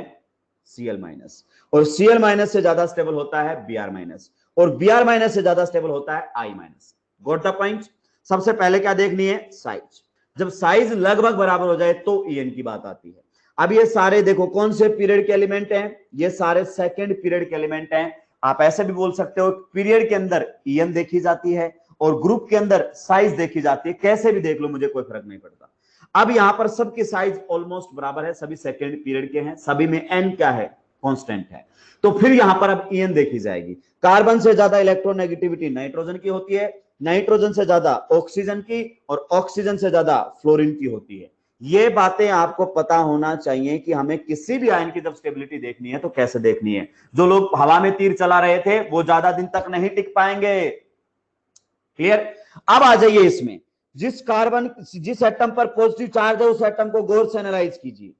Cl माइनस, और Cl माइनस से ज्यादा स्टेबल होता है Br माइनस, और Br माइनस से ज्यादा स्टेबल होता है I minus. Got the point? सबसे पहले क्या देखनी है? साइज। जब साइज लगभग बराबर हो जाए तो En की बात आती है। अब ये सारे देखो कौन से पीरियड के एलिमेंट हैं, ये सारे सेकंड पीरियड के एलिमेंट हैं। आप ऐसे भी बोल सकते हो पीरियड के अंदर En देखी जाती है और ग्रुप के अंदर साइज देखी जाती है, कैसे भी देख लो मुझे कोई फर्क नहीं पड़ता। अब यहां पर सबकी साइज ऑलमोस्ट बराबर है, सभी सेकंड पीरियड के हैं, सभी में n क्या है? कांस्टेंट है। तो फिर यहां पर अब En देखी जाएगी। कार्बन से ज्यादा इलेक्ट्रोनेगेटिविटी नाइट्रोजन की होती है, नाइट्रोजन से ज्यादा ऑक्सीजन की, और ऑक्सीजन से ज्यादा फ्लोरीन की होती है। ये बातें आपको पता होना चाहिए कि हमें किसी भी आयन की जब स्टेबिलिटी देखनी है तो कैसे देखनी है। जो लोग हवा में तीर चला रहे थे वो ज्यादा दिन तक नहीं टिक पाएंगे। क्लियर? अब आ जाइए इसमें, जिस एटम पर पॉजिटिव चार्ज है उस एटम को गौर से एनालाइज कीजिए,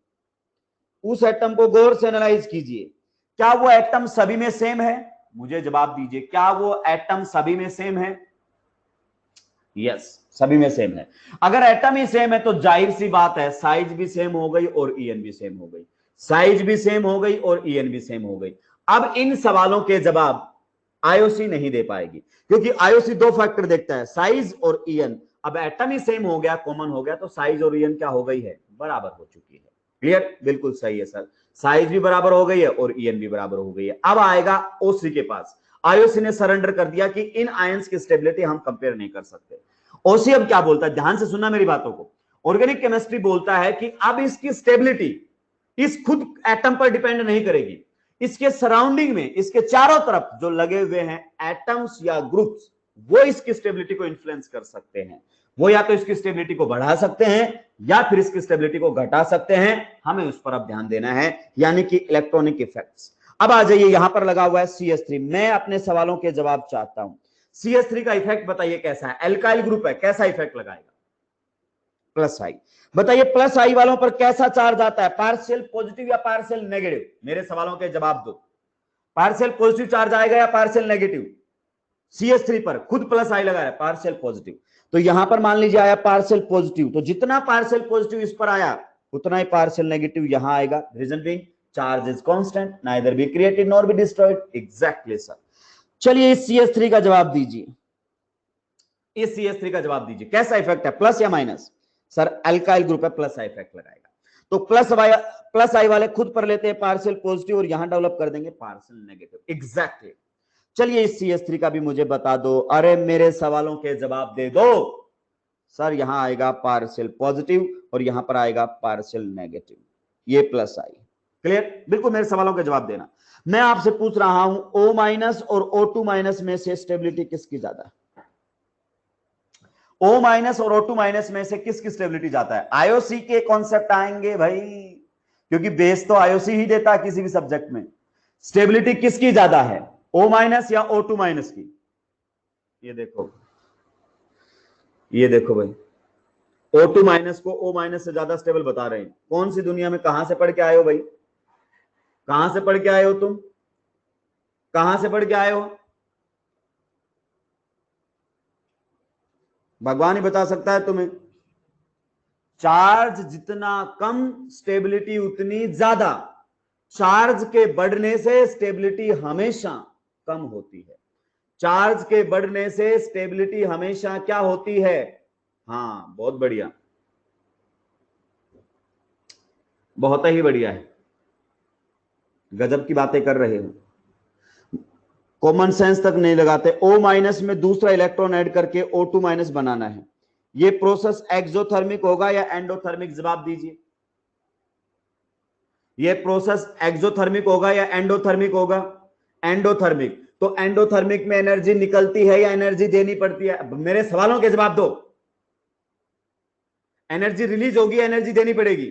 उस एटम को गौर से एनालाइज कीजिए। क्या वो एटम सभी में सेम है? मुझे जवाब दीजिए, क्या वो एटम सभी में सेम है? यस, सभी में सेम है। अगर एटम ही सेम है तो जाहिर सी बात है साइज भी सेम हो गई और En भी सेम हो गई, साइज भी सेम हो गई और En भी सेम हो गई। अब इन सवालों के जवाब आईओसी नहीं दे पाएगी, क्योंकि आईओसी दो फैक्टर देखता है, साइज और En। अब एटम ही सेम हो गया, कॉमन हो गया, तो साइज और En क्या हो गई है? बराबर हो चुकी है। क्लियर? बिल्कुल सही है सर, साइज भी बराबर हो गई है और En भी बराबर हो गई है। अब आएगा ओसी के पास। आईओसी ने सरेंडर कर दिया कि इन आयंस की स्टेबिलिटी हम कंपेयर नहीं कर सकते। ओसी अब क्या बोलता है, ध्यान से सुनना मेरी बातों को। ऑर्गेनिक केमिस्ट्री बोलता है कि अब इसकी स्टेबिलिटी इस खुद एटम पर डिपेंड नहीं करेगी, इसके सराउंडिंग में, इसके चारों तरफ जो लगे हुए हैं एटम्स या ग्रुप्स, वो इसकी स्टेबिलिटी को इन्फ्लुएंस कर सकते हैं। वो या तो इसकी स्टेबिलिटी को बढ़ा सकते हैं या फिर इसकी स्टेबिलिटी को घटा सकते हैं। हमें उस पर अब ध्यान देना है, यानी कि इलेक्ट्रॉनिक इफेक्ट्स। अब आ जाइए, यहां पर लगा हुआ है CH3। मैं अपने सवालों के जवाब चाहता हूं। CH3 का इफेक्ट बताइए कैसा है? एल्काइल ग्रुप है, कैसा इफेक्ट लगाएगा? प्लस आई। बताइए प्लस आई वालों पर कैसा चार्ज आता है? पार्शियल पॉजिटिव या पार्शियल नेगेटिव? मेरे सवालों के जवाब दो। पार्शियल पॉजिटिव चार्ज आएगा या पार्शियल नेगेटिव? CH3 पर खुद प्लस आई लगाया, पार्शियल पॉजिटिव। तो यहां पर मान लीजिए आया पार्शियल पॉजिटिव, तो जितना पार्शियल पॉजिटिव इस पर आया उतना ही पार्शियल नेगेटिव यहां आएगा। Reason being charge is constant, neither be created nor be destroyed. Exactly sir. चलिए इस CH3 का जवाब दीजिए, इस CH3 का जवाब दीजिए, कैसा इफेक्ट है? प्लस या माइनस? सर अल्काइल ग्रुप है, प्लस आई इफेक्ट लगाएगा। तो प्लस आई वाले खुद पर लेते हैं पार्शियल पॉजिटिव और यहां डेवलप कर देंगे पार्शियल नेगेटिव। एग्जैक्टली। चलिए इस CH3 का भी मुझे बता दो। अरे मेरे सवालों के जवाब दे दो। सर यहां आएगा पार्शियल पॉजिटिव और यहां पर आएगा पार्शियल नेगेटिव, ये प्लस आई। क्लियर? बिल्कुल मेरे सवालों के जवाब देना। मैं आपसे पूछ रहा हूं O माइनस और O2 माइनस में से स्टेबिलिटी किसकी ज्यादा है? O माइनस और O2 माइनस में से किसकी स्टेबिलिटी जाता है? आईओसी के कॉन्सेप्ट आएंगे भाई, क्योंकि बेस तो आईओसी ही देता है किसी भी सब्जेक्ट में। स्टेबिलिटी किसकी ज्यादा है, O माइनस या O2 माइनस की? ये देखो, ये देखो भाई, O2 माइनस को O माइनस से ज्यादा स्टेबल बता रहे हैं। कौन सी दुनिया में कहां से पढ़ के आए हो भाई? कहां से पढ़ के आए हो तुम? कहां से पढ़ के आए हो? भगवान ही बता सकता है तुम्हें। चार्ज जितना कम स्टेबिलिटी उतनी ज्यादा। चार्ज के बढ़ने से स्टेबिलिटी हमेशा कम होती है। चार्ज के बढ़ने से स्टेबिलिटी हमेशा क्या होती है? हाँ, बहुत बढ़िया, बहुत ही बढ़िया है, गजब की बातें कर रहे हो। कॉमन सेंस तक नहीं लगाते। O माइनस में दूसरा इलेक्ट्रॉन ऐड करके O2 माइनस बनाना है। ये प्रोसेस एक्सोथर्मिक होगा या एंडोथर्मिक? जवाब दीजिए। ये प्रोसेस एक्सोथर्मिक होगा या एंडोथर्मिक होगा? एंडोथर्मिक। तो एंडोथर्मिक में एनर्जी निकलती है या एनर्जी देनी पड़ती है? मेरे सवालों के जवाब दो। एनर्जी रिलीज होगी, एनर्जी देनी पड़ेगी?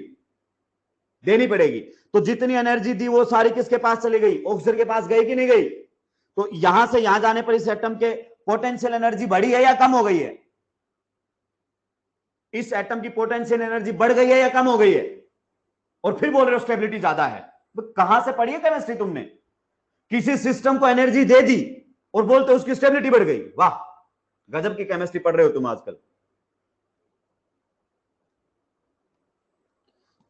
देनी पड़ेगी। तो जितनी एनर्जी दी वो सारी किसके पास चली गई? ऑक्सीजन के पास गई कि नहीं गई? तो यहां से यहां जाने पर इस एटम के पोटेंशियल एनर्जी बढ़ी है या कम हो गई है? इस एटम की पोटेंशियल एनर्जी बढ़ गई है या कम हो गई है? और फिर बोल रहे हो स्टेबिलिटी ज्यादा है। कहां से पढ़ी है केमिस्ट्री तुमने? किसी सिस्टम को एनर्जी दे दी और बोलते उसकी स्टेबिलिटी बढ़ गई। वाह, गजब की केमिस्ट्री पढ़ रहे हो तुम आजकल।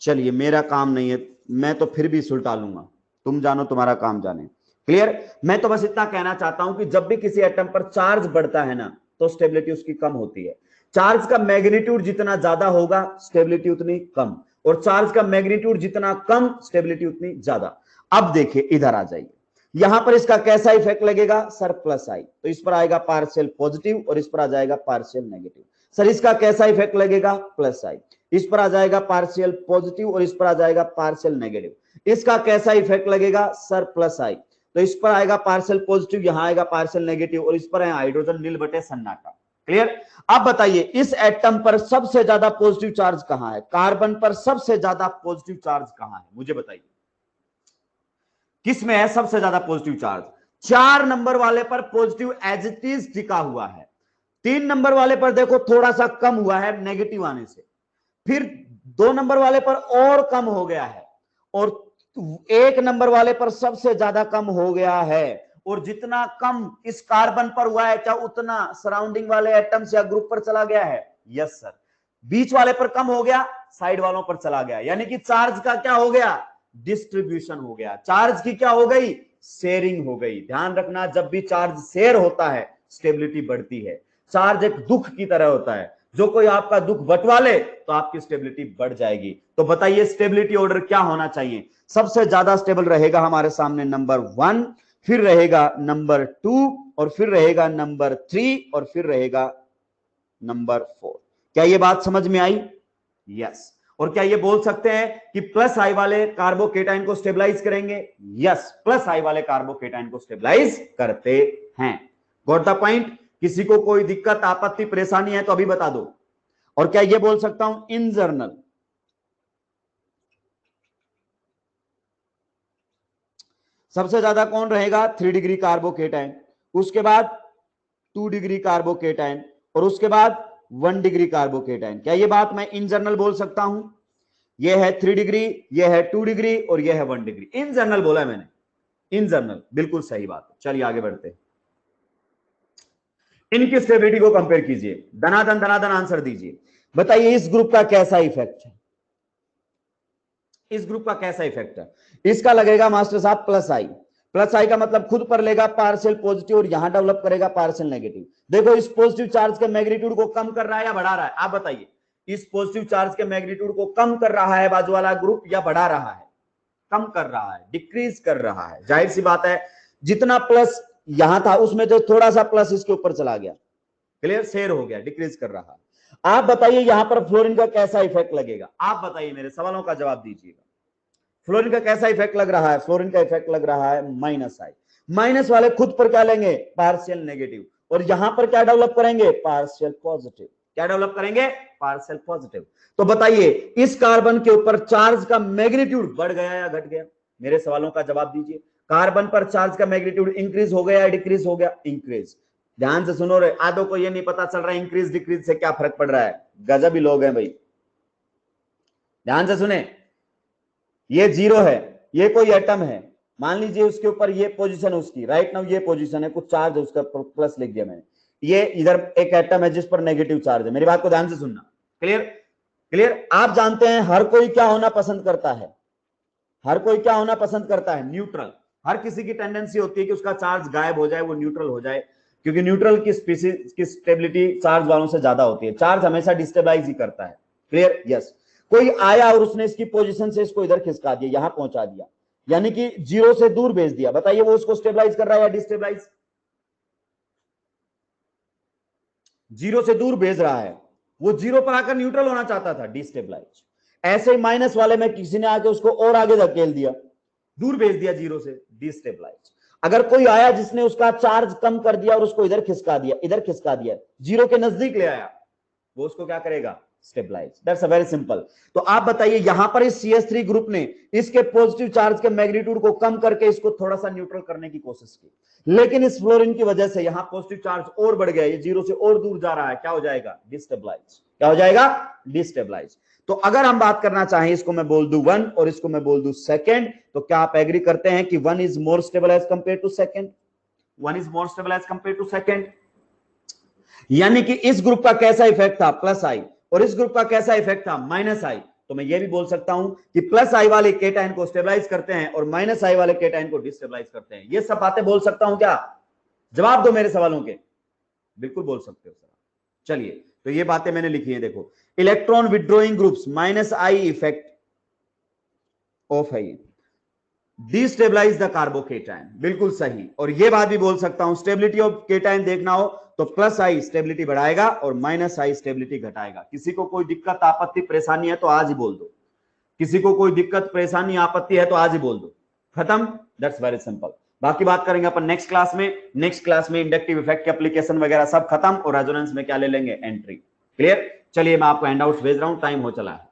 चलिए, मेरा काम नहीं है, मैं तो फिर भी सुलटा लूंगा, तुम जानो तुम्हारा काम जाने। क्लियर? मैं तो बस इतना कहना चाहता हूं कि जब भी किसी एटम पर चार्ज बढ़ता है ना, तो स्टेबिलिटी उसकी कम होती है। चार्ज का मैग्नीट्यूड जितना ज्यादा होगा स्टेबिलिटी उतनी कम, और चार्ज का मैग्नीट्यूड जितना कम स्टेबिलिटी उतनी ज्यादा। अब देखिए, इधर आ जाइए, यहां पर इसका कैसा इफेक्ट लगेगा? सर प्लस आई, तो इस पर आएगा पार्शियल पॉजिटिव और इस पर आ जाएगा पार्शियल नेगेटिव। सर इसका कैसा इफेक्ट लगेगा? प्लस आई, इस पर आ जाएगा पार्शियल पॉजिटिव और इस पर आ जाएगा पार्शियल नेगेटिव। इसका कैसा इफेक्ट लगेगा? सर प्लस आई, तो इस पर आएगा पार्शियल पॉजिटिव, यहां आएगा पार्शियल नेगेटिव और इस पर है हाइड्रोजन नील बटे सन्नाटा। क्लियर? अब बताइए, इस एटम पर सबसे ज्यादा पॉजिटिव चार्ज कहां है? कार्बन पर सबसे ज्यादा पॉजिटिव चार्ज कहां है? मुझे बताइए, किस में है सबसे ज्यादा पॉजिटिव चार्ज? 4 नंबर वाले पर पॉजिटिव एज इट इज टिका हुआ है। 3 नंबर वाले पर देखो थोड़ा सा कम हुआ है नेगेटिव आने से, फिर 2 नंबर वाले पर और कम हो गया है, और 1 नंबर वाले पर सबसे ज्यादा कम हो गया है। और जितना कम इस कार्बन पर हुआ है, क्या उतना सराउंडिंग वाले एटम्स या ग्रुप पर चला गया है? Yes sir. बीच वाले पर कम हो गया, साइड वालों पर चला गया, यानी कि चार्ज का क्या हो गया? डिस्ट्रीब्यूशन हो गया। चार्ज की क्या हो गई? शेयरिंग हो गई। ध्यान रखना, जब भी चार्ज शेयर होता है स्टेबिलिटी बढ़ती है। चार्ज एक दुख की तरह होता है, जो कोई आपका दुख बंटवा ले तो आपकी स्टेबिलिटी बढ़ जाएगी। तो बताइए स्टेबिलिटी ऑर्डर क्या होना चाहिए? सबसे ज्यादा स्टेबल रहेगा हमारे सामने नंबर 1, फिर रहेगा नंबर 2, और फिर रहेगा नंबर 3, और फिर रहेगा नंबर 4। क्या ये बात समझ में आई? यस। और क्या ये बोल सकते हैं कि प्लस आई वाले कार्बोकेटाइन को स्टेबलाइज करेंगे? यस, प्लस आई वाले कार्बोकेटाइन को स्टेबलाइज करते हैं। Got the point? किसी को कोई दिक्कत, आपत्ति, परेशानी है तो अभी बता दो। और क्या ये बोल सकता हूं इन जर्नल, सबसे ज्यादा कौन रहेगा? 3 डिग्री कार्बोकेटाइन, उसके बाद 2 डिग्री कार्बोकेटाइन, और उसके बाद 1 डिग्री कार्बोकेटाइन। क्या ये बात मैं इन जनरल बोल सकता हूं? ये है 3 डिग्री, ये है 2 डिग्री और ये है 1 डिग्री। इन जनरल बोला है मैंने, इन जनरल, बिल्कुल सही बात। चलिए आगे बढ़ते हैं। इनकी स्टेबिलिटी को कंपेयर कीजिए, धनाधन आंसर दीजिए। बताइए इस ग्रुप का कैसा इफेक्ट है? इस ग्रुप का कैसा इफेक्ट है? इसका लगेगा मास्टर साहब प्लस आई। प्लस आई का मतलब खुद पर लेगा पार्शियल पॉजिटिव और यहां डेवलप करेगा पार्शियल नेगेटिव। देखो इस पॉजिटिव चार्ज के मैग्नीट्यूड को कम कर रहा है या बढ़ा रहा है? आप बताइए, इस पॉजिटिव चार्ज के मैग्नीट्यूड को कम कर रहा है बाजू वाला ग्रुप या बढ़ा रहा है? कम कर रहा है, डिक्रीज कर रहा है। जाहिर सी बात है, जितना प्लस यहां था उसमें तो थोड़ा सा प्लस इसके ऊपर चला गया, क्लियर, शेयर हो गया, डिक्रीज कर रहा है। आप बताइए यहां पर फ्लोरीन का कैसा इफेक्ट लगेगा? आप बताइए, मेरे सवालों का जवाब दीजिएगा। फ्लोरीन का कैसा इफेक्ट लग रहा है? फ्लोरीन का इफेक्ट लग रहा है माइनस आई। माइनस वाले खुद पर क्या लेंगे? पार्शियल नेगेटिव, और यहां पर क्या डेवलप करेंगे? Partial positive. क्या डेवलप करेंगे? Partial positive. तो बताइए इस कार्बन के ऊपर चार्ज का मैग्नीट्यूड बढ़ गया या घट गया? मेरे सवालों का जवाब दीजिए। कार्बन पर चार्ज का मैग्नीट्यूड इंक्रीज हो गया या डिक्रीज हो गया? इंक्रीज। ध्यान से सुनो रे, आधों को ये नहीं पता चल रहा है इंक्रीज डिक्रीज से क्या फर्क पड़ रहा है। गजब ही लोग हैं भाई, ध्यान से सुने। ये 0 है, ये कोई एटम है, मान लीजिए उसके ऊपर ये पोजीशन उसकी, राइट नाउ ये पोजीशन है, कुछ चार्ज है उसका, प्लस लिख दिया मैंने। ये इधर एक एटम है जिस पर नेगेटिव चार्ज है। मेरी बात को ध्यान से सुनना। क्लियर? क्लियर? आप जानते हैं हर कोई क्या होना पसंद करता है? हर कोई क्या होना पसंद करता है? न्यूट्रल। हर किसी की टेंडेंसी होती है कि उसका चार्ज गायब हो जाए, वो न्यूट्रल हो जाए। क्योंकि न्यूट्रल की स्पीसीज की स्टेबिलिटी चार्ज वालों से ज्यादा होती है, चार्ज हमेशा डिस्टेबलाइज ही करता है। क्लियर? यस। कोई आया और उसने इसकी पोजीशन से इसको इधर खिसका दिया, यहां पहुंचा दिया, यानी कि जीरो से दूर भेज दिया, बताइए वो उसको स्टेबलाइज कर रहा है या डिस्टेबलाइज? जीरो से दूर भेज रहा है, वो जीरो पर आकर न्यूट्रल होना चाहता था, डिस्टेबलाइज। ऐसे ही माइनस वाले में किसी ने आके उसको और आगे धकेल दिया, दूर भेज दिया जीरो से, डिस्टेबलाइज। अगर कोई आया जिसने उसका चार्ज कम कर दिया और उसको इधर खिसका दिया, इधर खिसका दिया, जीरो के नजदीक ले आया, वो उसको क्या करेगा? Stabilize. That's a very simple. तो आप बताइए यहां पर इस CH3 ग्रुप ने इसके पॉजिटिव चार्ज के मैग्नीट्यूड को कम करके इसको थोड़ा सा न्यूट्रल करने की कोशिश की, लेकिन इस फ्लोरीन की वजह से यहां पॉजिटिव चार्ज और बढ़ गया, ये जीरो से और दूर जा रहा है, क्या हो जाएगा? डिस्टेबलाइज। क्या हो जाएगा? डिस्टेबलाइज। तो अगर हम बात करना चाहें, इसको मैं बोल दूं 1 और इसको मैं बोल दूं सेकंड, तो क्या आप एग्री करते हैं कि 1 is more stable as compare to second? 1 is more stable as compare to second. यानी कि इस ग्रुप का कैसा इफेक्ट था? प्लस आई, और इस ग्रुप का कैसा इफेक्ट था? माइनस आई। तो मैं ये भी बोल सकता हूं कि प्लस आई वाले केटाइन को स्टेबलाइज करते हैं और माइनस आई वाले केटाइन को डिस्टेबलाइज करते हैं। ये सब बातें बोल सकता हूं क्या? जवाब दो मेरे सवालों के। बिल्कुल बोल सकते हो सर। चलिए, तो ये बातें मैंने लिखी है, देखो। Electron withdrawing groups minus I effect of है ये, डिस्टेबलाइज द कार्बोकेटाइन, बिल्कुल सही। और ये बात भी बोल सकता हूं, स्टेबिलिटी ऑफ केटाइन देखना हो तो प्लस आई स्टेबिलिटी बढ़ाएगा और माइनस आई स्टेबिलिटी घटाएगा। किसी को कोई दिक्कत आपत्ति परेशानी है तो आज ही बोल दो, किसी को कोई दिक्कत परेशानी आपत्ति है तो आज ही बोल दो, खत्म। That's very simple. बाकी बात करेंगे अपन नेक्स्ट क्लास में। नेक्स्ट क्लास में इंडक्टिव इफेक्ट के एप्लीकेशन वगैरह सब खत्म, और रेजोनेंस में क्या ले लेंगे? एंट्री। क्लियर? चलिए मैं आपको हैंडआउट्स भेज रहा हूं, टाइम हो चला है।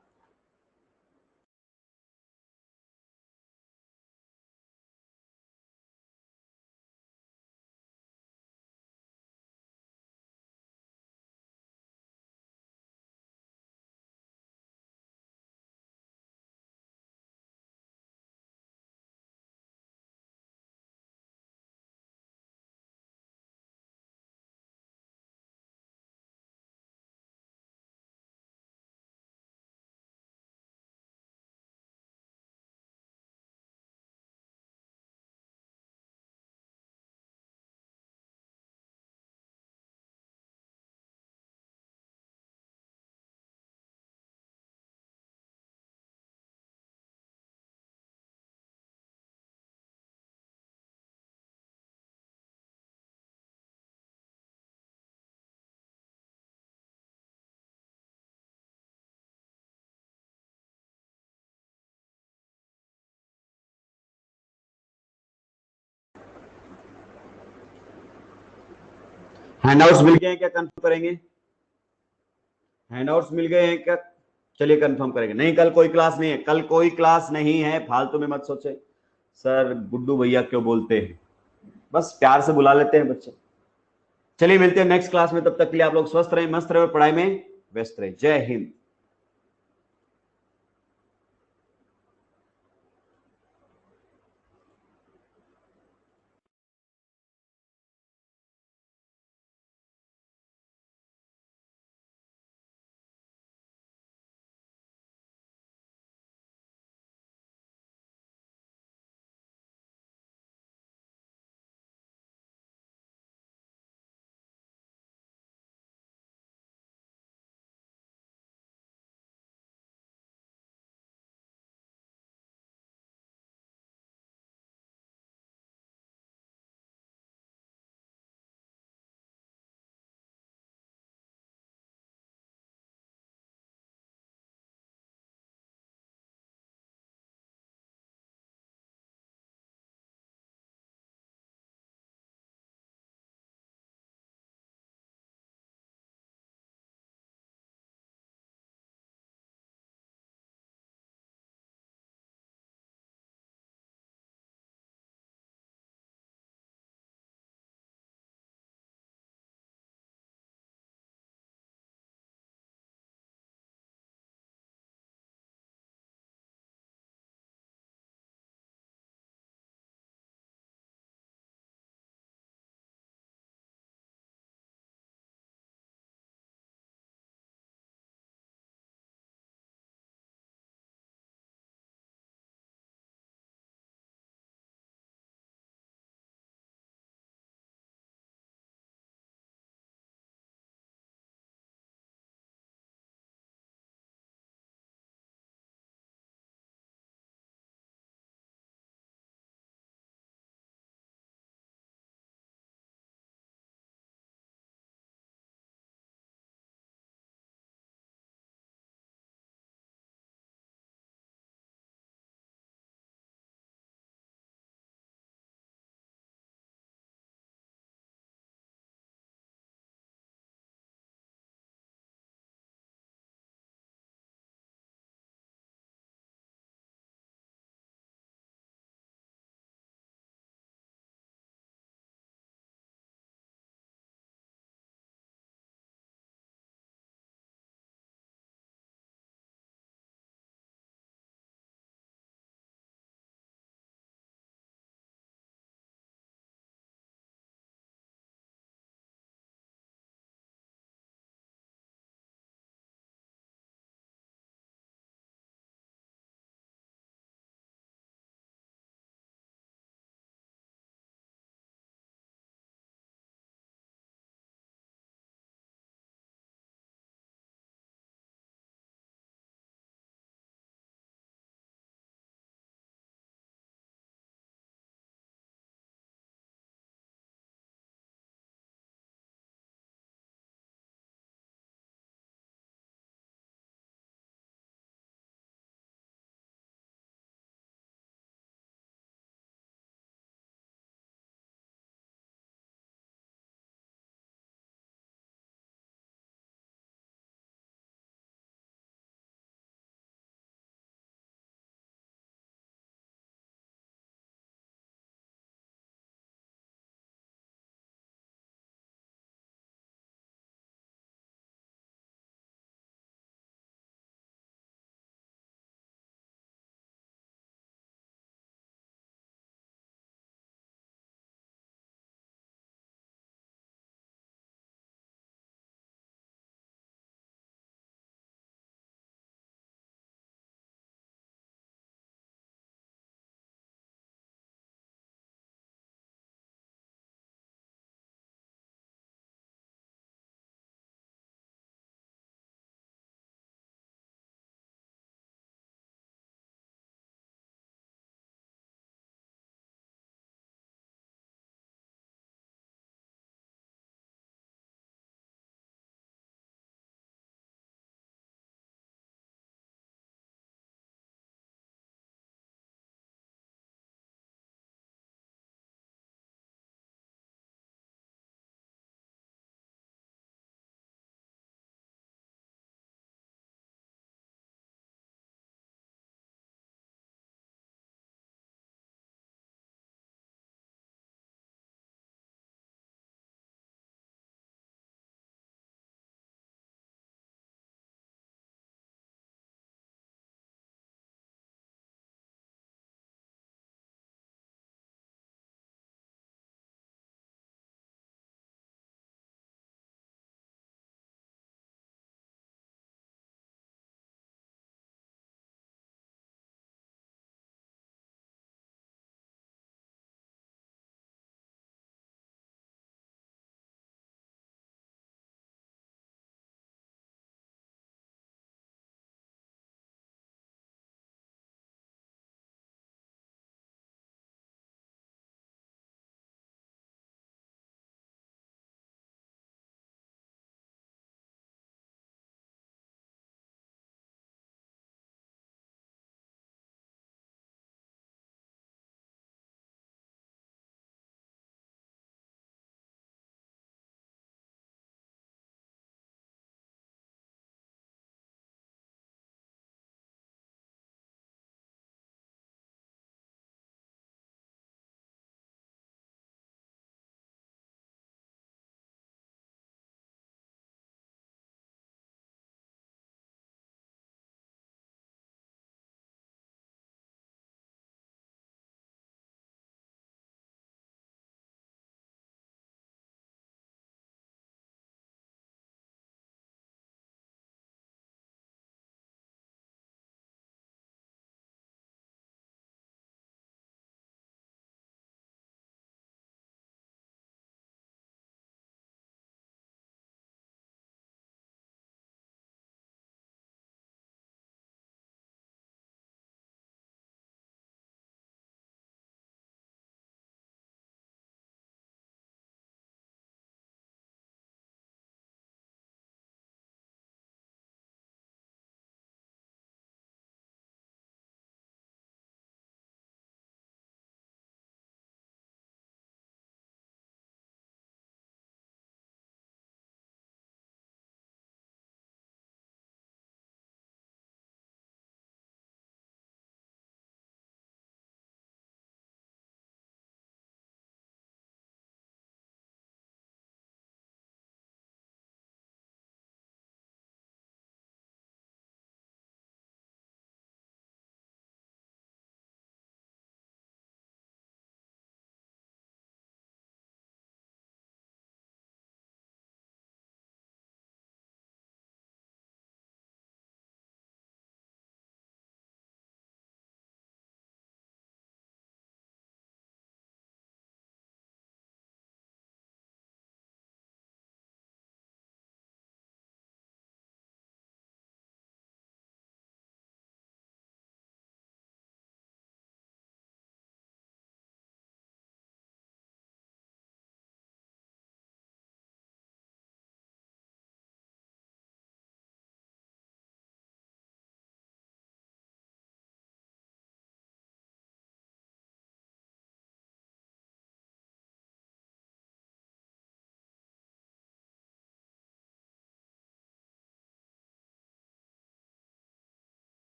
हैंडआउट्स मिल गए हैं क्या? कंफर्म करेंगे? हैंडआउट्स मिल गए हैं क्या? चलिए कंफर्म करेंगे। नहीं, कल कोई क्लास नहीं है, कल कोई क्लास नहीं है, फालतू में मत सोचे। सर गुड्डू भैया क्यों बोलते हैं, बस प्यार से बुला लेते हैं बच्चे। चलिए मिलते हैं नेक्स्ट क्लास में, तब तक के लिए आप लोग स्वस्थ रहें, मस्त रहे, पढ़ाई में व्यस्त रहे। जय हिंद।